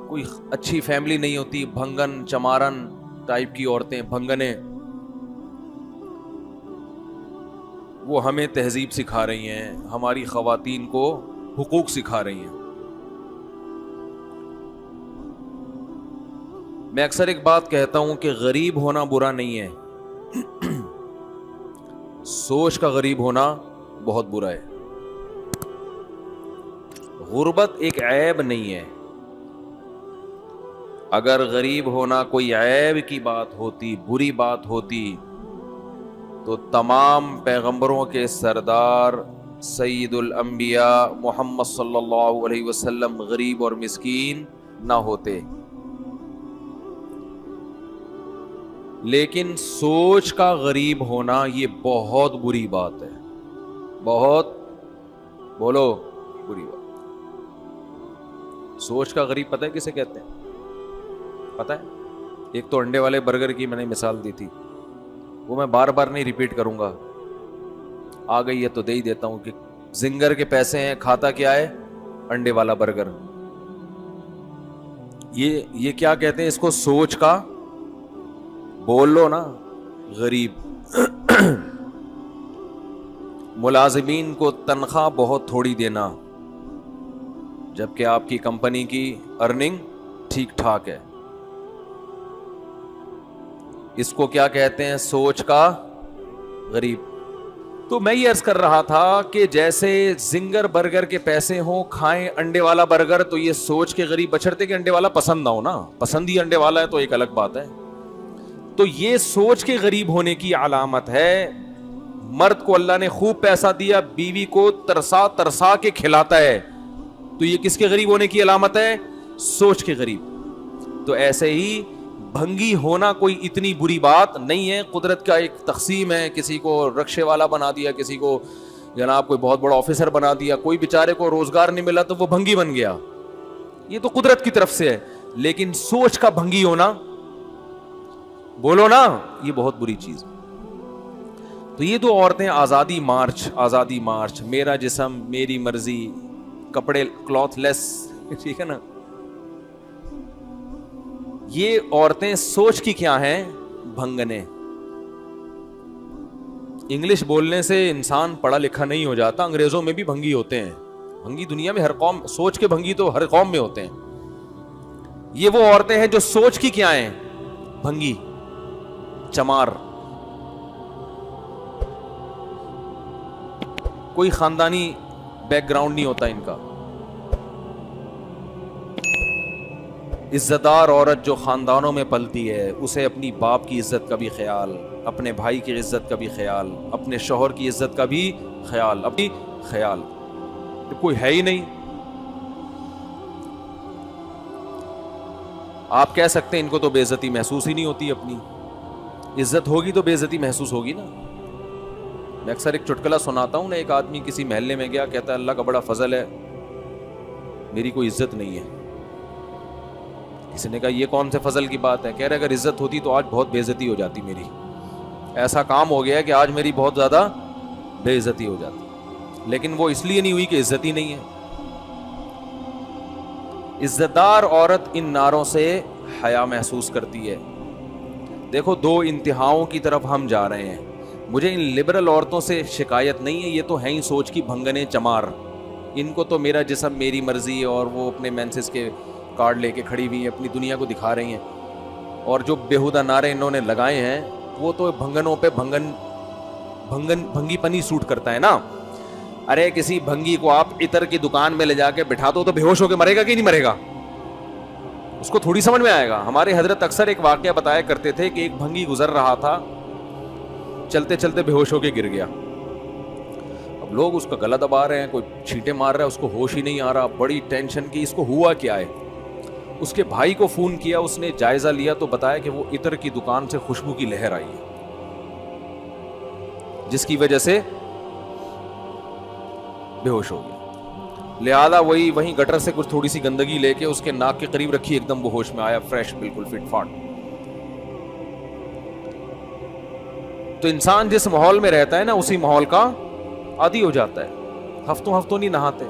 کوئی اچھی فیملی نہیں ہوتی, بھنگن چمارن ٹائپ کی عورتیں, بھنگنیں, وہ ہمیں تہذیب سکھا رہی ہیں, ہماری خواتین کو حقوق سکھا رہی ہیں. میں اکثر ایک بات کہتا ہوں کہ غریب ہونا برا نہیں ہے, سوچ کا غریب ہونا بہت برا ہے. غربت ایک عیب نہیں ہے. اگر غریب ہونا کوئی عیب کی بات ہوتی, بری بات ہوتی, تو تمام پیغمبروں کے سردار سید الانبیاء محمد صلی اللہ علیہ وسلم غریب اور مسکین نہ ہوتے. لیکن سوچ کا غریب ہونا یہ بہت بری بات ہے, بہت, بولو, بری بات. سوچ کا غریب پتہ ہے کسے کہتے ہیں؟ پتہ ہے؟ ایک تو انڈے والے برگر کی میں نے مثال دی تھی, وہ میں بار بار نہیں ریپیٹ کروں گا, آ گئی ہے تو دے ہی دیتا ہوں کہ زنگر کے پیسے ہیں, کھاتا کیا ہے؟ انڈے والا برگر. یہ کیا کہتے ہیں اس کو؟ سوچ کا, بول لو نا, غریب. ملازمین کو تنخواہ بہت تھوڑی دینا جبکہ آپ کی کمپنی کی ارننگ ٹھیک ٹھاک ہے, اس کو کیا کہتے ہیں؟ سوچ کا غریب. تو میں یہ عرض کر رہا تھا کہ جیسے زنگر برگر کے پیسے ہوں, کھائیں انڈے والا برگر, تو یہ سوچ کے غریب بچڑتے کہ انڈے والا پسند نہ ہو نا, پسند ہی انڈے والا ہے تو ایک الگ بات ہے. تو یہ سوچ کے غریب ہونے کی علامت ہے. مرد کو اللہ نے خوب پیسہ دیا, بیوی کو ترسا ترسا کے کھلاتا ہے, تو یہ کس کے غریب ہونے کی علامت ہے؟ سوچ کے غریب. تو ایسے ہی بھنگی ہونا کوئی اتنی بری بات نہیں ہے. قدرت کا ایک تقسیم ہے, کسی کو رکشے والا بنا دیا, کسی کو جناب کوئی بہت بڑا آفیسر بنا دیا, کوئی بیچارے کو روزگار نہیں ملا تو وہ بھنگی بن گیا, یہ تو قدرت کی طرف سے ہے. لیکن سوچ کا بھنگی ہونا, بولو نا, یہ بہت بری چیز. تو یہ دو عورتیں آزادی مارچ, میرا جسم میری مرضی, کپڑے کلاتھ لیس, ٹھیک ہے نا, یہ عورتیں سوچ کی کیا ہیں؟ بھنگنے. انگلش بولنے سے انسان پڑھا لکھا نہیں ہو جاتا, انگریزوں میں بھی بھنگی ہوتے ہیں. بھنگی دنیا میں ہر قوم, سوچ کے بھنگی تو ہر قوم میں ہوتے ہیں. یہ وہ عورتیں ہیں جو سوچ کی کیا ہیں؟ بھنگی, چمار. کوئی خاندانی بیک گراؤنڈ نہیں ہوتا ان کا. عزت دار عورت جو خاندانوں میں پلتی ہے, اسے اپنی باپ کی عزت کا بھی خیال, اپنے بھائی کی عزت کا بھی خیال, اپنے شوہر کی عزت کا بھی خیال, اپنی خیال. تو کوئی ہے ہی نہیں. آپ کہہ سکتے ہیں ان کو تو بے عزتی محسوس ہی نہیں ہوتی, اپنی عزت ہوگی تو بے عزتی محسوس ہوگی نا. میں اکثر ایک چٹکلا سناتا ہوں نا, ایک آدمی کسی محلے میں گیا, کہتا ہے اللہ کا بڑا فضل ہے میری کوئی عزت نہیں ہے. کسی نے کہا یہ کون سے فضل کی بات ہے؟ کہہ رہے اگر عزت ہوتی تو آج بہت بے عزتی ہو جاتی میری, ایسا کام ہو گیا کہ آج میری بہت زیادہ بے عزتی ہو جاتی. لیکن وہ اس لیے نہیں ہوئی کہ عزت ہی نہیں ہے. عزت دار عورت ان ناروں سے حیا محسوس کرتی ہے. دیکھو دو انتہاؤں کی طرف ہم جا رہے ہیں. مجھے ان لبرل عورتوں سے شکایت نہیں ہے, یہ تو ہیں ہی سوچ کی بھنگنے چمار. ان کو تو میرا جسم میری مرضی, اور وہ اپنے مینسز کے کارڈ لے کے کھڑی ہوئی ہیں, اپنی دنیا کو دکھا رہی ہیں. اور جو بیہودہ نعرے انہوں نے لگائے ہیں وہ تو بھنگنوں پہ بھنگی پنی سوٹ کرتا ہے نا. ارے کسی بھنگی کو آپ عطر کی دکان میں لے جا کے بٹھا دو تو بے ہوش ہو کے مرے گا کہ نہیں مرے گا؟ اس کو تھوڑی سمجھ میں آئے گا. ہمارے حضرت اکثر ایک واقعہ بتایا کرتے تھے کہ ایک بھنگی گزر رہا تھا, چلتے چلتے بے ہوش ہو کے گر گیا. اب لوگ اس کا گلا دبا رہے ہیں, کوئی چھینٹے مار رہا ہے, اس کو ہوش ہی نہیں آ رہا. بڑی ٹینشن کی, اس کو ہوا کیا ہے. اس کے بھائی کو فون کیا, اس نے جائزہ لیا تو بتایا کہ وہ عطر کی دکان سے خوشبو کی لہر آئی ہے جس کی وجہ سے بے ہوش ہو گیا. لہذا وہیں گٹر سے کچھ تھوڑی سی گندگی لے کے اس کے ناک کے قریب رکھی, ایک دم وہ ہوش میں آیا, فریش, بالکل فٹ فاٹ. تو انسان جس ماحول میں رہتا ہے نا اسی ماحول کا عادی ہو جاتا ہے. ہفتوں نہیں نہاتے.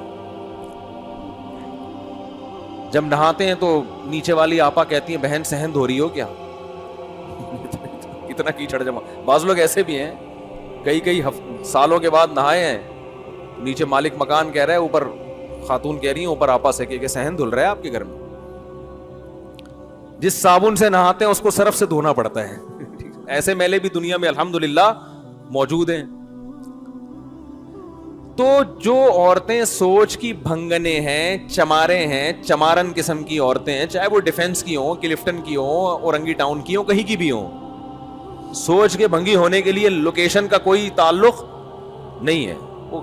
جب نہاتے ہیں تو نیچے والی آپا کہتی ہیں بہن صحن دھو رہی ہو کیا؟ اتنا کیچڑ جمع. بعض لوگ ایسے بھی ہیں کئی سالوں کے بعد نہائے ہیں, نیچے مالک مکان کہہ رہا ہے, اوپر خاتون کہہ رہی ہیں اوپر آپا سے کہ صحن دھل رہا ہے آپ کے گھر میں. جس صابن سے نہاتے ہیں اس کو صرف سے دھونا پڑتا ہے. ایسے میلے بھی دنیا میں الحمدللہ موجود ہیں. تو جو عورتیں سوچ کی بھنگنے ہیں, چمارے ہیں, چمارن قسم کی عورتیں ہیں, چاہے وہ ڈیفنس کی ہوں, کلفٹن کی ہوں, اورنگی ٹاؤن کی ہوں, کہیں کی بھی ہوں, سوچ کے بھنگی ہونے کے لیے لوکیشن کا کوئی تعلق نہیں ہے. وہ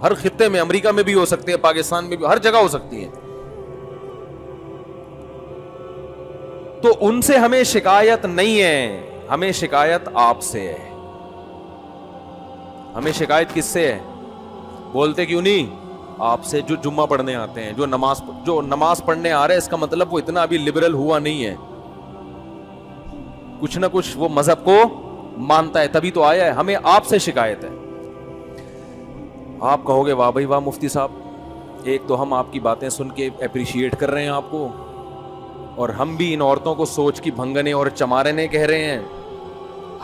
ہر خطے میں, امریکہ میں بھی ہو سکتے ہیں, پاکستان میں بھی, ہر جگہ ہو سکتی ہیں. تو ان سے ہمیں شکایت نہیں ہے, ہمیں شکایت آپ سے ہے. ہمیں شکایت کس سے ہے؟ بولتے کیوں نہیں؟ آپ سے, جو جمعہ پڑھنے آتے ہیں, جو نماز پڑھنے آ رہے ہیں, اس کا مطلب وہ اتنا ابھی لبرل ہوا نہیں ہے, کچھ نہ کچھ وہ مذہب کو مانتا ہے, تبھی تو آیا ہے. ہمیں آپ سے شکایت ہے. آپ کہو گے واہ بھائی واہ مفتی صاحب, ایک تو ہم آپ کی باتیں سن کے اپریشیٹ کر رہے ہیں آپ کو, اور ہم بھی ان عورتوں کو سوچ کی بھنگنے اور چمارنے کہہ رہے ہیں,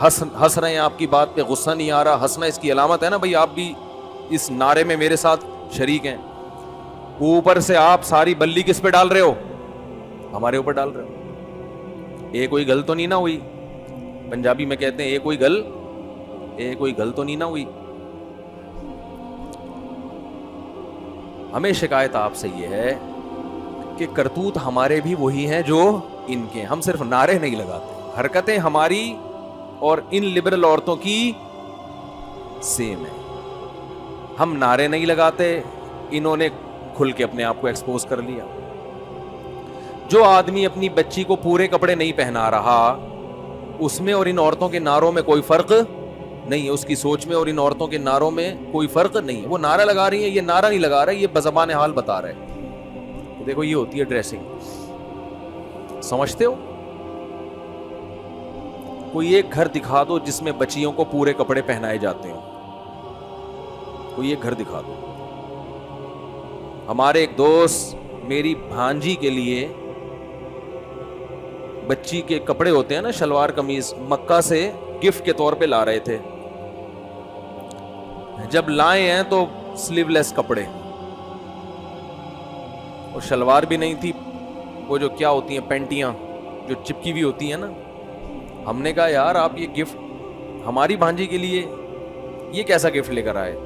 ہنس رہے ہیں آپ کی بات پہ, غصہ نہیں آ رہا. ہنسنا اس کی علامت ہے نا بھائی, آپ بھی اس نعرے میں میرے ساتھ شریک ہیں. اوپر سے آپ ساری بلی کس پہ ڈال رہے ہو؟ ہمارے اوپر ڈال رہے ہو. ایک کوئی گل تو نہیں نہ ہوئی؟ پنجابی میں کہتے ہیں ایک کوئی گل تو نہیں نہ ہوئی. ہمیں شکایت آپ سے یہ ہے کہ کرتوت ہمارے بھی وہی ہیں جو ان کے. ہم صرف نعرے نہیں لگاتے, حرکتیں ہماری اور ان لبرل عورتوں کی سیم ہے. ہم نعرے نہیں لگاتے, انہوں نے کھل کے اپنے آپ کو ایکسپوز کر لیا. جو آدمی اپنی بچی کو پورے کپڑے نہیں پہنا رہا, اس میں اور ان عورتوں کے نعروں میں کوئی فرق نہیں ہے. اس کی سوچ میں اور ان عورتوں کے نعروں میں کوئی فرق نہیں ہے. وہ نعرہ لگا رہی ہیں, یہ نعرہ نہیں لگا رہا, یہ بزبان حال بتا رہے ہیں. دیکھو یہ ہوتی ہے ڈریسنگ, سمجھتے ہو؟ کوئی ایک گھر دکھا دو جس میں بچیوں کو پورے کپڑے پہنائے جاتے ہیں, کوئی ایک گھر دکھا دو. ہمارے ایک دوست میری بھانجی کے لیے بچی کے کپڑے ہوتے ہیں نا, شلوار قمیض, مکہ سے گفٹ کے طور پہ لا رہے تھے. جب لائے ہیں تو سلیو لیس کپڑے, اور شلوار بھی نہیں تھی, وہ جو کیا ہوتی ہیں پینٹیاں جو چپکی ہوئی ہوتی ہیں نا. ہم نے کہا یار آپ یہ گفٹ ہماری بھانجی کے لیے یہ کیسا گفٹ لے کر آئے؟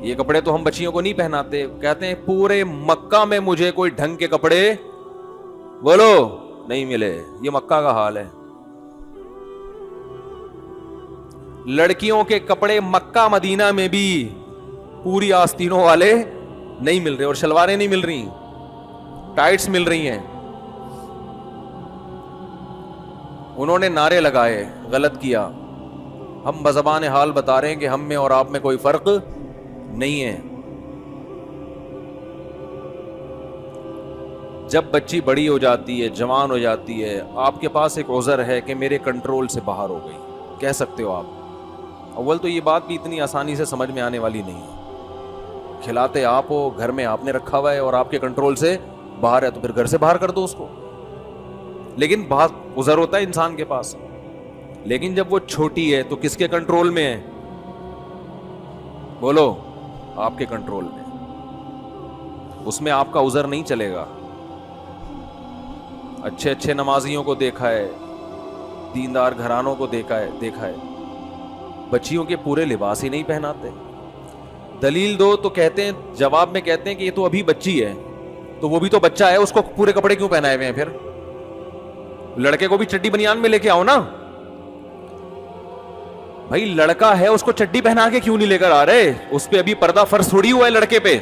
یہ کپڑے تو ہم بچیوں کو نہیں پہناتے. کہتے ہیں پورے مکہ میں مجھے کوئی ڈھنگ کے کپڑے بولو نہیں ملے. یہ مکہ کا حال ہے. لڑکیوں کے کپڑے مکہ مدینہ میں بھی پوری آستینوں والے نہیں مل رہے, اور شلواریں نہیں مل رہی, ٹائٹس مل رہی ہیں. انہوں نے نعرے لگائے, غلط کیا. ہم بزبان حال بتا رہے ہیں کہ ہم میں اور آپ میں کوئی فرق نہیں ہے. جب بچی بڑی ہو جاتی ہے, جوان ہو جاتی ہے, آپ کے پاس ایک عذر ہے کہ میرے کنٹرول سے باہر ہو گئی, کہہ سکتے ہو آپ. اول تو یہ بات بھی اتنی آسانی سے سمجھ میں آنے والی نہیں ہے. کھلاتے آپ ہو, گھر میں آپ نے رکھا ہوا ہے اور آپ کے کنٹرول سے باہر ہے, تو پھر گھر سے باہر کر دو اس کو. لیکن بہت عذر ہوتا ہے انسان کے پاس. لیکن جب وہ چھوٹی ہے تو کس کے کنٹرول میں ہے؟ بولو, آپ کے کنٹرول میں. اس میں آپ کا عذر نہیں چلے گا. اچھے اچھے نمازیوں کو دیکھا ہے, دیندار گھرانوں کو دیکھا ہے, بچیوں کے پورے لباس ہی نہیں پہناتے. دلیل دو تو کہتے ہیں, جواب میں کہتے ہیں کہ یہ تو ابھی بچی ہے, تو وہ بھی تو بچہ ہے, اس کو پورے کپڑے کیوں پہنائے ہوئے ہیں؟ پھر لڑکے کو بھی چڈی بنیان میں لے کے آؤ نا بھائی. لڑکا ہے, اس کو چڈی پہنا کے کیوں نہیں لے کر آ رہے؟ اس پہ ابھی پردہ فرض تھوڑی ہوا ہے لڑکے پہ.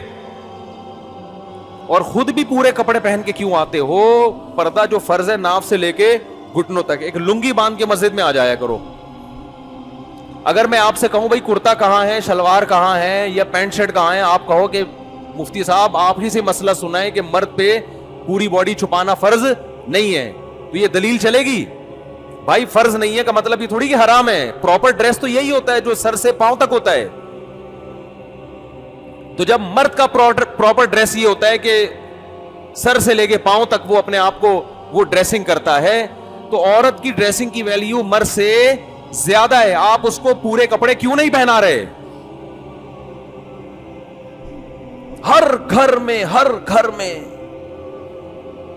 اور خود بھی پورے کپڑے پہن کے کیوں آتے ہو؟ پردہ جو فرض ہے ناف سے لے کے گھٹنوں تک, ایک لنگی باندھ کے مسجد میں آ جایا کرو. اگر میں آپ سے کہوں بھائی کرتا کہاں ہے, شلوار کہاں ہے, یا پینٹ شرٹ کہاں ہے, آپ کہو کہ مفتی صاحب آپ ہی سے مسئلہ سنائے کہ مرد پہ پوری باڈی چھپانا فرض نہیں ہے, تو یہ دلیل چلے گی؟ بھائی فرض نہیں ہے کا مطلب یہ تھوڑی کہ حرام ہے. پراپر ڈریس تو یہی ہوتا ہے جو سر سے پاؤں تک ہوتا ہے. تو جب مرد کا پراپر ڈریس یہ ہوتا ہے کہ سر سے لے کے پاؤں تک وہ اپنے آپ کو وہ ڈریسنگ کرتا ہے. تو عورت کی ڈریسنگ کی ویلیو مرد سے زیادہ ہے. آپ اس کو پورے کپڑے کیوں نہیں پہنا رہے؟ ہر گھر میں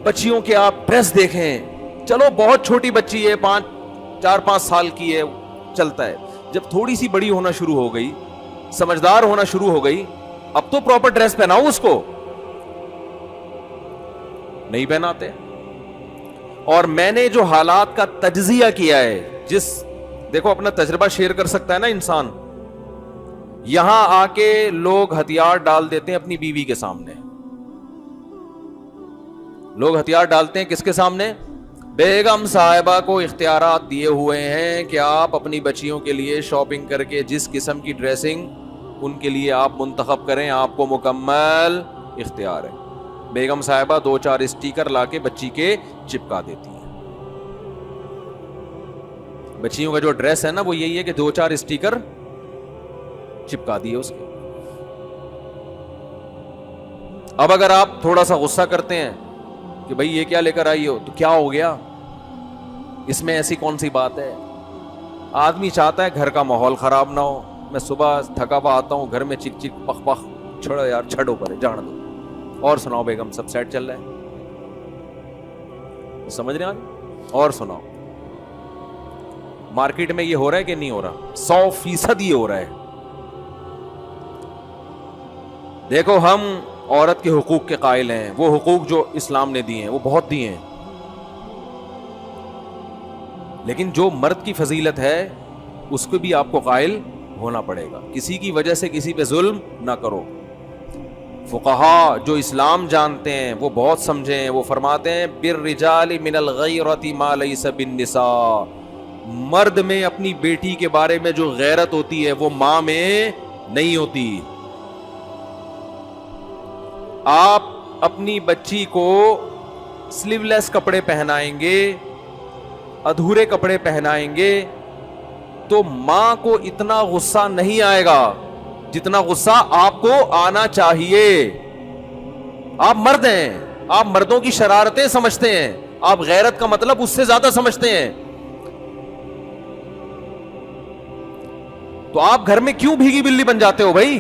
بچیوں کے آپ ڈریس دیکھیں. چلو بہت چھوٹی بچی ہے, 4-5 سال کی ہے, چلتا ہے. جب تھوڑی سی بڑی ہونا شروع ہو گئی, سمجھدار ہونا شروع ہو گئی, اب تو پراپر ڈریس پہناؤ اس کو. نہیں پہناتے. اور میں نے جو حالات کا تجزیہ کیا ہے, دیکھو اپنا تجربہ شیئر کر سکتا ہے نا انسان. یہاں آ کے لوگ ہتھیار ڈال دیتے ہیں اپنی بیوی کے سامنے. لوگ ہتھیار ڈالتے ہیں کس کے سامنے؟ بیگم صاحبہ کو اختیارات دیے ہوئے ہیں کہ آپ اپنی بچیوں کے لیے شاپنگ کر کے جس قسم کی ڈریسنگ ان کے لیے آپ منتخب کریں, آپ کو مکمل اختیار ہے. بیگم صاحبہ 2-4 اسٹیکر لا کے بچی کے چپکا دیتی ہیں. بچیوں کا جو ڈریس ہے نا وہ یہی ہے کہ 2-4 اسٹیکر چپکا دیے اس کے. اب اگر آپ تھوڑا سا غصہ کرتے ہیں کہ بھائی یہ کیا لے کر آئی ہو, تو کیا ہو گیا, اس میں ایسی کون سی بات ہے؟ آدمی چاہتا ہے گھر کا ماحول خراب نہ ہو. میں صبح تھکا ہوا آتا ہوں, گھر میں چک چک پخ پخ, چھوڑو یار, چھڑو پر جان دو. اور سناؤ بیگم, سب سیٹ چل رہا ہے؟ سمجھ رہے ہیں آپ؟ اور سناؤ, مارکیٹ میں یہ ہو رہا ہے کہ نہیں ہو رہا؟ 100% یہ ہو رہا ہے. دیکھو ہم عورت کے حقوق کے قائل ہیں. وہ حقوق جو اسلام نے دیے ہیں وہ بہت دیے ہیں, لیکن جو مرد کی فضیلت ہے اس کو بھی آپ کو قائل ہونا پڑے گا. کسی کی وجہ سے کسی پہ ظلم نہ کرو. فقہا جو اسلام جانتے ہیں وہ بہت سمجھے ہیں. وہ فرماتے ہیں بالرجال من الغیرۃ ما لیس بالنساء. مرد میں اپنی بیٹی کے بارے میں جو غیرت ہوتی ہے وہ ماں میں نہیں ہوتی. آپ اپنی بچی کو سلیو لیس کپڑے پہنائیں گے, ادھورے کپڑے پہنائیں گے, تو ماں کو اتنا غصہ نہیں آئے گا جتنا غصہ آپ کو آنا چاہیے. آپ مرد ہیں, آپ مردوں کی شرارتیں سمجھتے ہیں, آپ غیرت کا مطلب اس سے زیادہ سمجھتے ہیں. تو آپ گھر میں کیوں بھیگی بلی بن جاتے ہو بھائی؟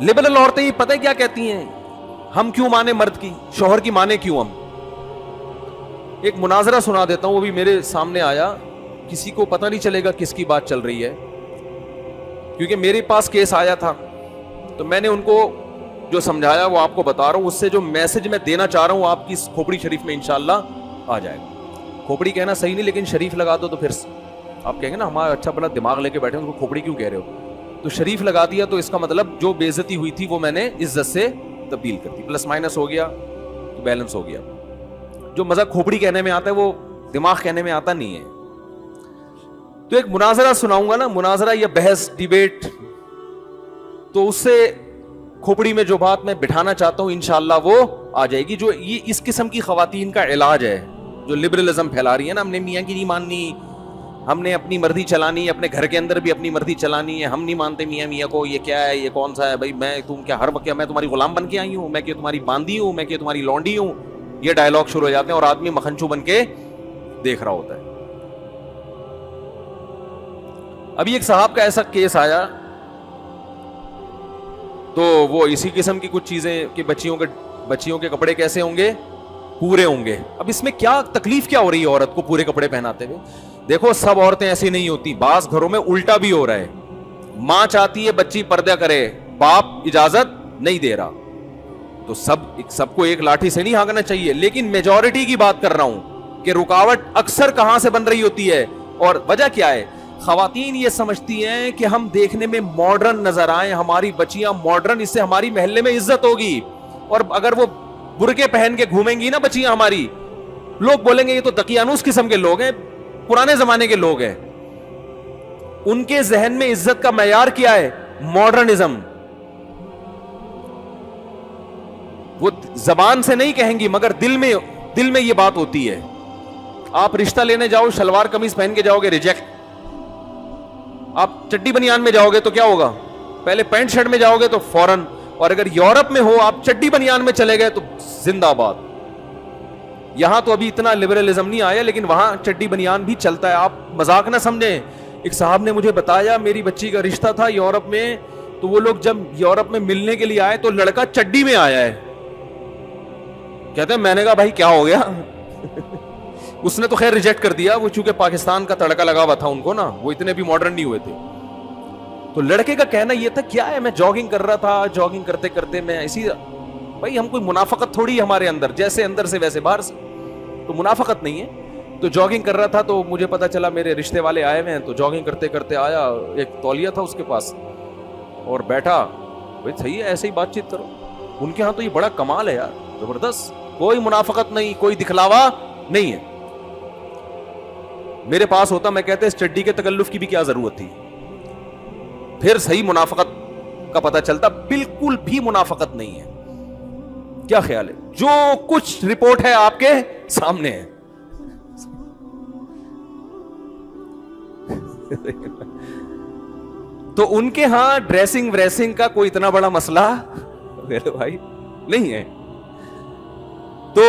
لبرل عورتیں یہ پتہ کیا کہتی ہیں, ہم کیوں مانے مرد کی, شوہر کی مانے کیوں ہم؟ ایک مناظرہ سنا دیتا ہوں, وہ بھی میرے سامنے آیا, کسی کو پتہ نہیں چلے گا کس کی بات چل رہی ہے, کیونکہ میرے پاس کیس آیا تھا تو میں نے ان کو جو سمجھایا وہ آپ کو بتا رہا ہوں. اس سے جو میسج میں دینا چاہ رہا ہوں آپ کی کھوپڑی شریف میں انشاءاللہ آ جائے گا. کھوپڑی کہنا صحیح نہیں, لیکن شریف لگا دو تو پھر آپ کہیں گے نا ہمارا اچھا بڑا دماغ لے کے بیٹھے ان کو کھوپڑی کیوں کہہ رہے ہو. تو شریف لگا دیا تو اس کا مطلب جو بے عزتی ہوئی تھی وہ میں نے عزت سے تبدیل کر دی. پلس مائنس ہو گیا تو بیلنس ہو گیا. جو مزہ کھوپڑی کہنے میں آتا ہے وہ دماغ کہنے میں آتا نہیں ہے. تو ایک مناظرہ سناؤں گا نا, مناظرہ یا بحث ڈیبیٹ, تو اس سے کھوپڑی میں جو بات میں بٹھانا چاہتا ہوں انشاءاللہ وہ آ جائے گی. جو یہ اس قسم کی خواتین کا علاج ہے جو لبرلزم پھیلا رہی ہے نا, ہم نے میاں کی نہیں ماننی, ہم نے اپنی مرضی چلانی ہے, اپنے گھر کے اندر بھی اپنی مرضی چلانی ہے, ہم نہیں مانتے میاں کو, یہ کیا ہے, یہ کون سا ہے بھائی, میں تم کیا ہر وقت میں تمہاری غلام بن کے آئی ہوں, میں کہ تمہاری باندھی ہوں, میں کہ تمہاری لونڈی ہوں. یہ ڈائلاگ شروع ہو جاتے ہیں اور آدمی مکھنچو بن کے دیکھ رہا ہوتا ہے. ابھی ایک صاحب کا ایسا کیس آیا تو وہ اسی قسم کی کچھ چیزیں کہ بچیوں کے کپڑے کیسے ہوں گے, پورے ہوں گے. اب اس میں کیا تکلیف کیا ہو رہی ہے عورت کو پورے کپڑے پہناتے ہوئے؟ دیکھو سب عورتیں ایسی نہیں ہوتی, بعض گھروں میں الٹا بھی ہو رہا ہے. ماں چاہتی ہے بچی پردہ کرے, باپ اجازت نہیں دے رہا, تو سب کو ایک لاٹھی سے نہیں ہانکنا چاہیے. لیکن میجورٹی کی بات کر رہا ہوں کہ رکاوٹ اکثر کہاں سے بن رہی ہوتی ہے, اور وجہ کیا ہے؟ خواتین یہ سمجھتی ہیں کہ ہم دیکھنے میں ماڈرن نظر آئیں, ہماری بچیاں ماڈرن, اس سے ہماری محلے میں عزت ہوگی. اور اگر وہ برقعے پہن کے گھومیں گی نا بچیاں ہماری, لوگ بولیں گے یہ تو دقیانوس قسم کے لوگ ہیں, پرانے زمانے کے لوگ ہیں. ان کے ذہن میں عزت کا معیار کیا ہے؟ ماڈرنزم. وہ زبان سے نہیں کہیں گی مگر دل میں یہ بات ہوتی ہے. آپ رشتہ لینے جاؤ شلوار قمیض پہن کے جاؤ گے, ریجیکٹ. آپ چڈی بنیان میں جاؤ گے تو کیا ہوگا؟ پہلے پینٹ شرٹ میں جاؤ گے تو فوراً اور اگر یورپ میں ہو آپ چڈی بنیان میں چلے گئے تو زندہ باد. یہاں تو ابھی اتنا لبرلزم نہیں آیا لیکن وہاں چڈی بنیان بھی چلتا ہے, آپ مذاق نہ سمجھیں. ایک صاحب نے مجھے بتایا میری بچی کا رشتہ تھا یورپ میں, تو وہ لوگ جب یورپ میں ملنے کے لیے آئے تو لڑکا چڈی میں آیا ہے. کہتے ہیں میں نے کہا بھائی کیا ہو گیا اس نے تو خیر ریجیکٹ کر دیا, وہ چونکہ پاکستان کا تڑکا لگا ہوا تھا ان کو نا, وہ اتنے بھی ماڈرن نہیں ہوئے تھے. تو لڑکے کا کہنا یہ تھا کیا ہے, میں جاگنگ کر رہا تھا, جاگنگ کرتے کرتے میں اسی, بھائی ہم کوئی منافقت تھوڑی ہمارے اندر, جیسے اندر سے ویسے باہر سے, تو منافقت نہیں ہے. تو جاگنگ کر رہا تھا تو مجھے پتا چلا میرے رشتے والے آئے ہوئے ہیں, تو جاگنگ کرتے کرتے آیا, ایک تولیہ تھا اس کے پاس اور بیٹھا. بھائی صحیح ہے ایسے ہی بات چیت کرو. ان کے ہاں تو یہ بڑا کمال ہے یار, زبردست, کوئی منافقت نہیں, کوئی دکھلاوا نہیں ہے. میرے پاس ہوتا میں کہتے اس چڈی کے تکلف کی بھی کیا ضرورت تھی, پھر صحیح منافقت کا پتہ چلتا. بالکل بھی منافقت نہیں ہے. کیا خیال ہے, جو کچھ رپورٹ ہے آپ کے سامنے ہے. تو ان کے ہاں ڈریسنگ وریسنگ کا کوئی اتنا بڑا مسئلہ میرے بھائی نہیں ہے. تو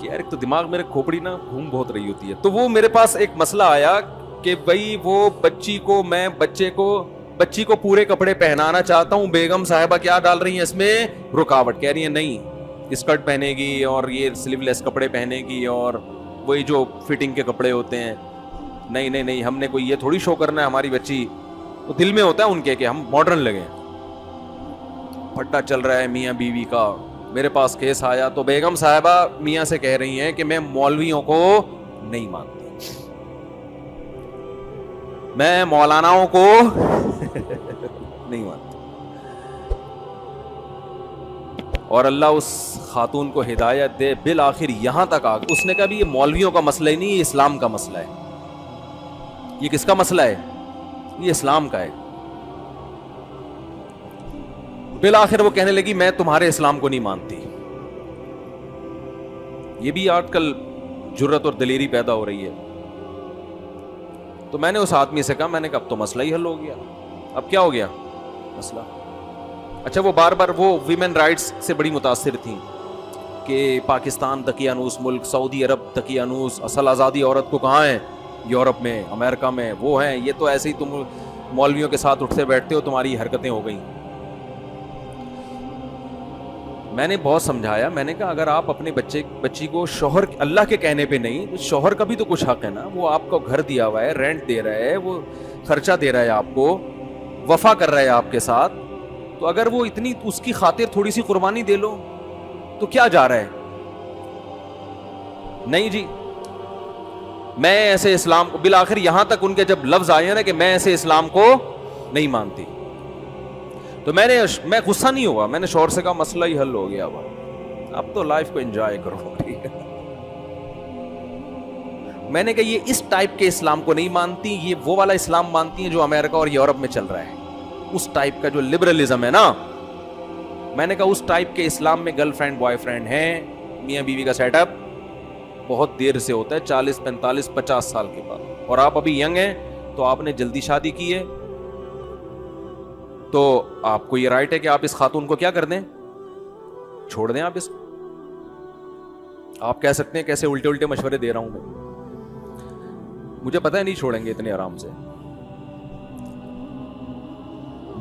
یار ایک تو دماغ میرے کھوپڑی نا گھوم بہت رہی ہوتی ہے. تو وہ میرے پاس ایک مسئلہ آیا کہ بھائی وہ بچی کو پورے کپڑے پہنانا چاہتا ہوں, بیگم صاحبہ کیا ڈال رہی ہیں اس میں رکاوٹ, کہہ رہی ہیں نہیں اسکرٹ پہنے گی اور یہ سلیو لیس کپڑے پہنے گی اور وہی جو فٹنگ کے کپڑے ہوتے ہیں. نہیں نہیں نہیں, ہم نے کوئی یہ تھوڑی شو کرنا ہے, ہماری بچی تو دل میں ہوتا ہے ان کے کہ ہم ماڈرن لگیں. پھٹا چل رہا ہے میاں بیوی کا. میرے پاس کیس آیا تو بیگم صاحبہ میاں سے کہہ رہی ہیں کہ میں مولویوں کو نہیں مانتی, میں مولاناؤں کو نہیں مانتی. اور اللہ اس خاتون کو ہدایت دے, بالآخر یہاں تک آ گئی. اس نے کہا بھی یہ مولویوں کا مسئلہ ہی نہیں, یہ اسلام کا مسئلہ ہے. یہ کس کا مسئلہ ہے, یہ اسلام کا ہے. بالآخر وہ کہنے لگی میں تمہارے اسلام کو نہیں مانتی. یہ بھی آج کل جرت اور دلیری پیدا ہو رہی ہے. تو میں نے اس آدمی سے کہا, میں نے کہا اب تو مسئلہ ہی حل ہو گیا. اب کیا ہو گیا مسئلہ؟ اچھا وہ بار بار وہ ویمن رائٹس سے بڑی متاثر تھیں کہ پاکستان دقیانوس ملک, سعودی عرب دقیانوس, اصل آزادی عورت کو کہاں ہے, یورپ میں, امریکہ میں وہ ہیں. یہ تو ایسے ہی تم مولویوں کے ساتھ اٹھتے بیٹھتے ہو, تمہاری حرکتیں ہو گئیں. میں نے بہت سمجھایا, میں نے کہا اگر آپ اپنے بچی کو شوہر اللہ کے کہنے پہ نہیں, تو شوہر کا بھی تو کچھ حق ہے نا. وہ آپ کو گھر دیا ہوا ہے, رینٹ دے رہا ہے, وہ خرچہ دے رہا ہے آپ کو, وفا کر رہا ہے آپ کے ساتھ. تو اگر وہ اتنی اس کی خاطر تھوڑی سی قربانی دے لو تو کیا جا رہا ہے. نہیں جی میں ایسے اسلام کو, بالآخر یہاں تک ان کے جب لفظ آئے ہیں نا کہ میں ایسے اسلام کو نہیں مانتی, تو میں غصہ نہیں ہوا. میں نے شوہر سے کہا مسئلہ ہی حل ہو گیا, اب تو لائف کو انجوائے کرو. میں نے کہا یہ اس ٹائپ کے اسلام کو نہیں مانتی, یہ وہ والا اسلام مانتی ہیں جو امریکہ اور یورپ میں چل رہا ہے, اس ٹائپ کا جو لبرلزم ہے نا. میں نے کہا اس ٹائپ کے اسلام میں گرل فرینڈ بوائے فرینڈ ہیں, میاں بیوی کا سیٹ اپ بہت دیر سے ہوتا ہے, 40 45 50 سال کے بعد. اور آپ ابھی ینگ ہیں تو آپ نے جلدی شادی کی ہے, تو آپ کو یہ رائٹ ہے کہ آپ اس خاتون کو کیا کر دیں, چھوڑ دیں. آپ اس آپ کہہ سکتے ہیں کیسے الٹے الٹے مشورے دے رہا ہوں میں, مجھے پتہ ہے نہیں چھوڑیں گے اتنے آرام سے.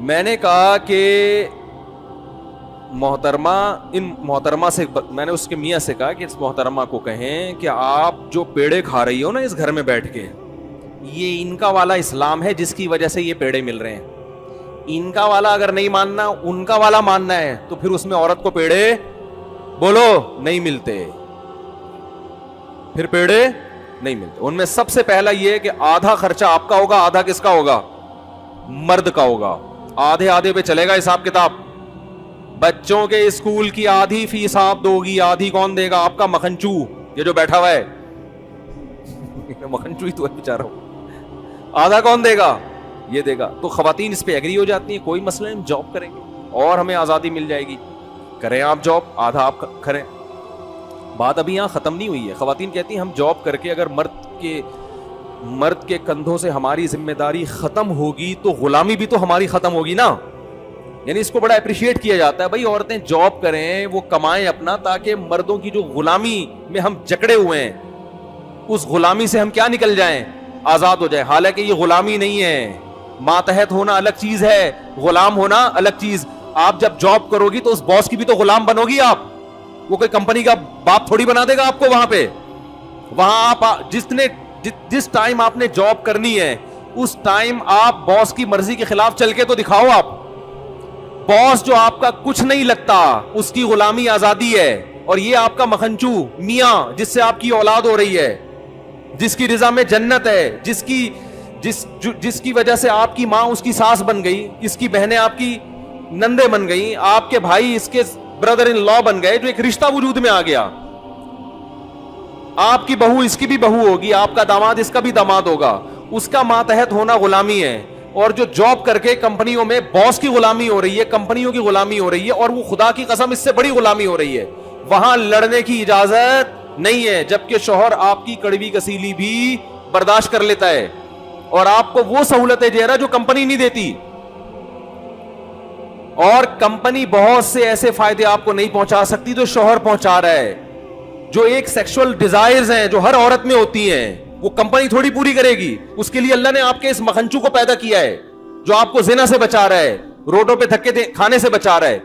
میں نے کہا کہ محترمہ سے, میں نے اس کے میاں سے کہا کہ اس محترمہ کو کہیں کہ آپ جو پیڑے کھا رہی ہو نا اس گھر میں بیٹھ کے, یہ ان کا والا اسلام ہے جس کی وجہ سے یہ پیڑے مل رہے ہیں. ان کا والا اگر نہیں ماننا, ان کا والا ماننا ہے, تو پھر اس میں عورت کو پیڑے بولو نہیں ملتے, پھر پیڑے نہیں ملتے. ان میں سب سے پہلا یہ کہ آدھا خرچہ آپ کا ہوگا, آدھا کس کا ہوگا, مرد کا ہوگا. آدھے آدھے پہ چلے گا حساب کتاب. بچوں کے اسکول کی آدھی فیس آپ دو گی, آدھی کون دے گا, آپ کا مکھنچو یہ جو بیٹھا ہوا ہے, مکھنچو ہی تو ہے بیچارہ, آدھا کون دے گا, یہ دے گا. تو خواتین اس پہ ایگری ہو جاتی ہیں, کوئی مسئلہ نہیں, جاب کریں گے اور ہمیں آزادی مل جائے گی, کریں آپ جاب, آدھا آپ کریں. بات ابھی یہاں ختم نہیں ہوئی ہے. خواتین کہتی ہیں ہم جاب کر کے اگر مرد کے کندھوں سے ہماری ذمہ داری ختم ہوگی تو غلامی بھی تو ہماری ختم ہوگی نا. یعنی اس کو بڑا اپریشیٹ کیا جاتا ہے. بھائی عورتیں جاب کریں, وہ کمائیں اپنا, تاکہ مردوں کی جو غلامی میں ہم جکڑے ہوئے ہیں اس غلامی سے ہم کیا نکل جائیں, آزاد ہو جائیں. حالانکہ یہ غلامی نہیں ہے, ماتحت ہونا الگ چیز ہے, غلام ہونا الگ چیز. آپ جب جاب کرو گی تو اس باس کی بھی تو غلام بنو گی آپ, وہ کوئی کمپنی کا باپ تھوڑی بنا دے گا آپ کو. وہاں پہ وہاں آپ جس ٹائم آپ نے جاب کرنی ہے اس ٹائم آپ باس کی مرضی کے خلاف چل کے تو دکھاؤ. آپ باس جو آپ کا کچھ نہیں لگتا, اس کی غلامی آزادی ہے, اور یہ آپ کا مکھنچو میاں جس سے آپ کی اولاد ہو رہی ہے, جس کی رضا میں جنت ہے, جس کی وجہ سے آپ کی ماں اس کی ساس بن گئی, اس کی بہنیں آپ کی نندے بن گئی, آپ کے بھائی اس کے بردر ان لا بن گئے, جو ایک رشتہ وجود میں آ گیا. آپ کی بہو اس کی بھی بہو ہوگی, آپ کا داماد اس کا بھی داماد ہوگا. اس کا ماتحت ہونا غلامی ہے. اور جو جاب کر کے کمپنیوں میں باس کی غلامی ہو رہی ہے, کمپنیوں کی غلامی ہو رہی ہے, اور وہ خدا کی قسم اس سے بڑی غلامی ہو رہی ہے, وہاں لڑنے کی اجازت نہیں ہے. جبکہ شوہر آپ کی کڑوی کسیلی بھی برداشت کر لیتا ہے, اور آپ کو وہ سہولتیں دے رہا جو کمپنی نہیں دیتی. اور کمپنی بہت سے ایسے فائدے آپ کو نہیں پہنچا سکتی جو شوہر پہنچا رہا ہے. جو ایک سیکشل ڈیزائرز ہیں جو ہر عورت میں ہوتی ہیں, وہ کمپنی تھوڑی پوری کرے گی. اس کے لیے اللہ نے آپ کے اس مکھنچو کو پیدا کیا ہے جو آپ کو زنا سے بچا رہا ہے, روڈوں پہ دھکے کھانے سے بچا رہا ہے,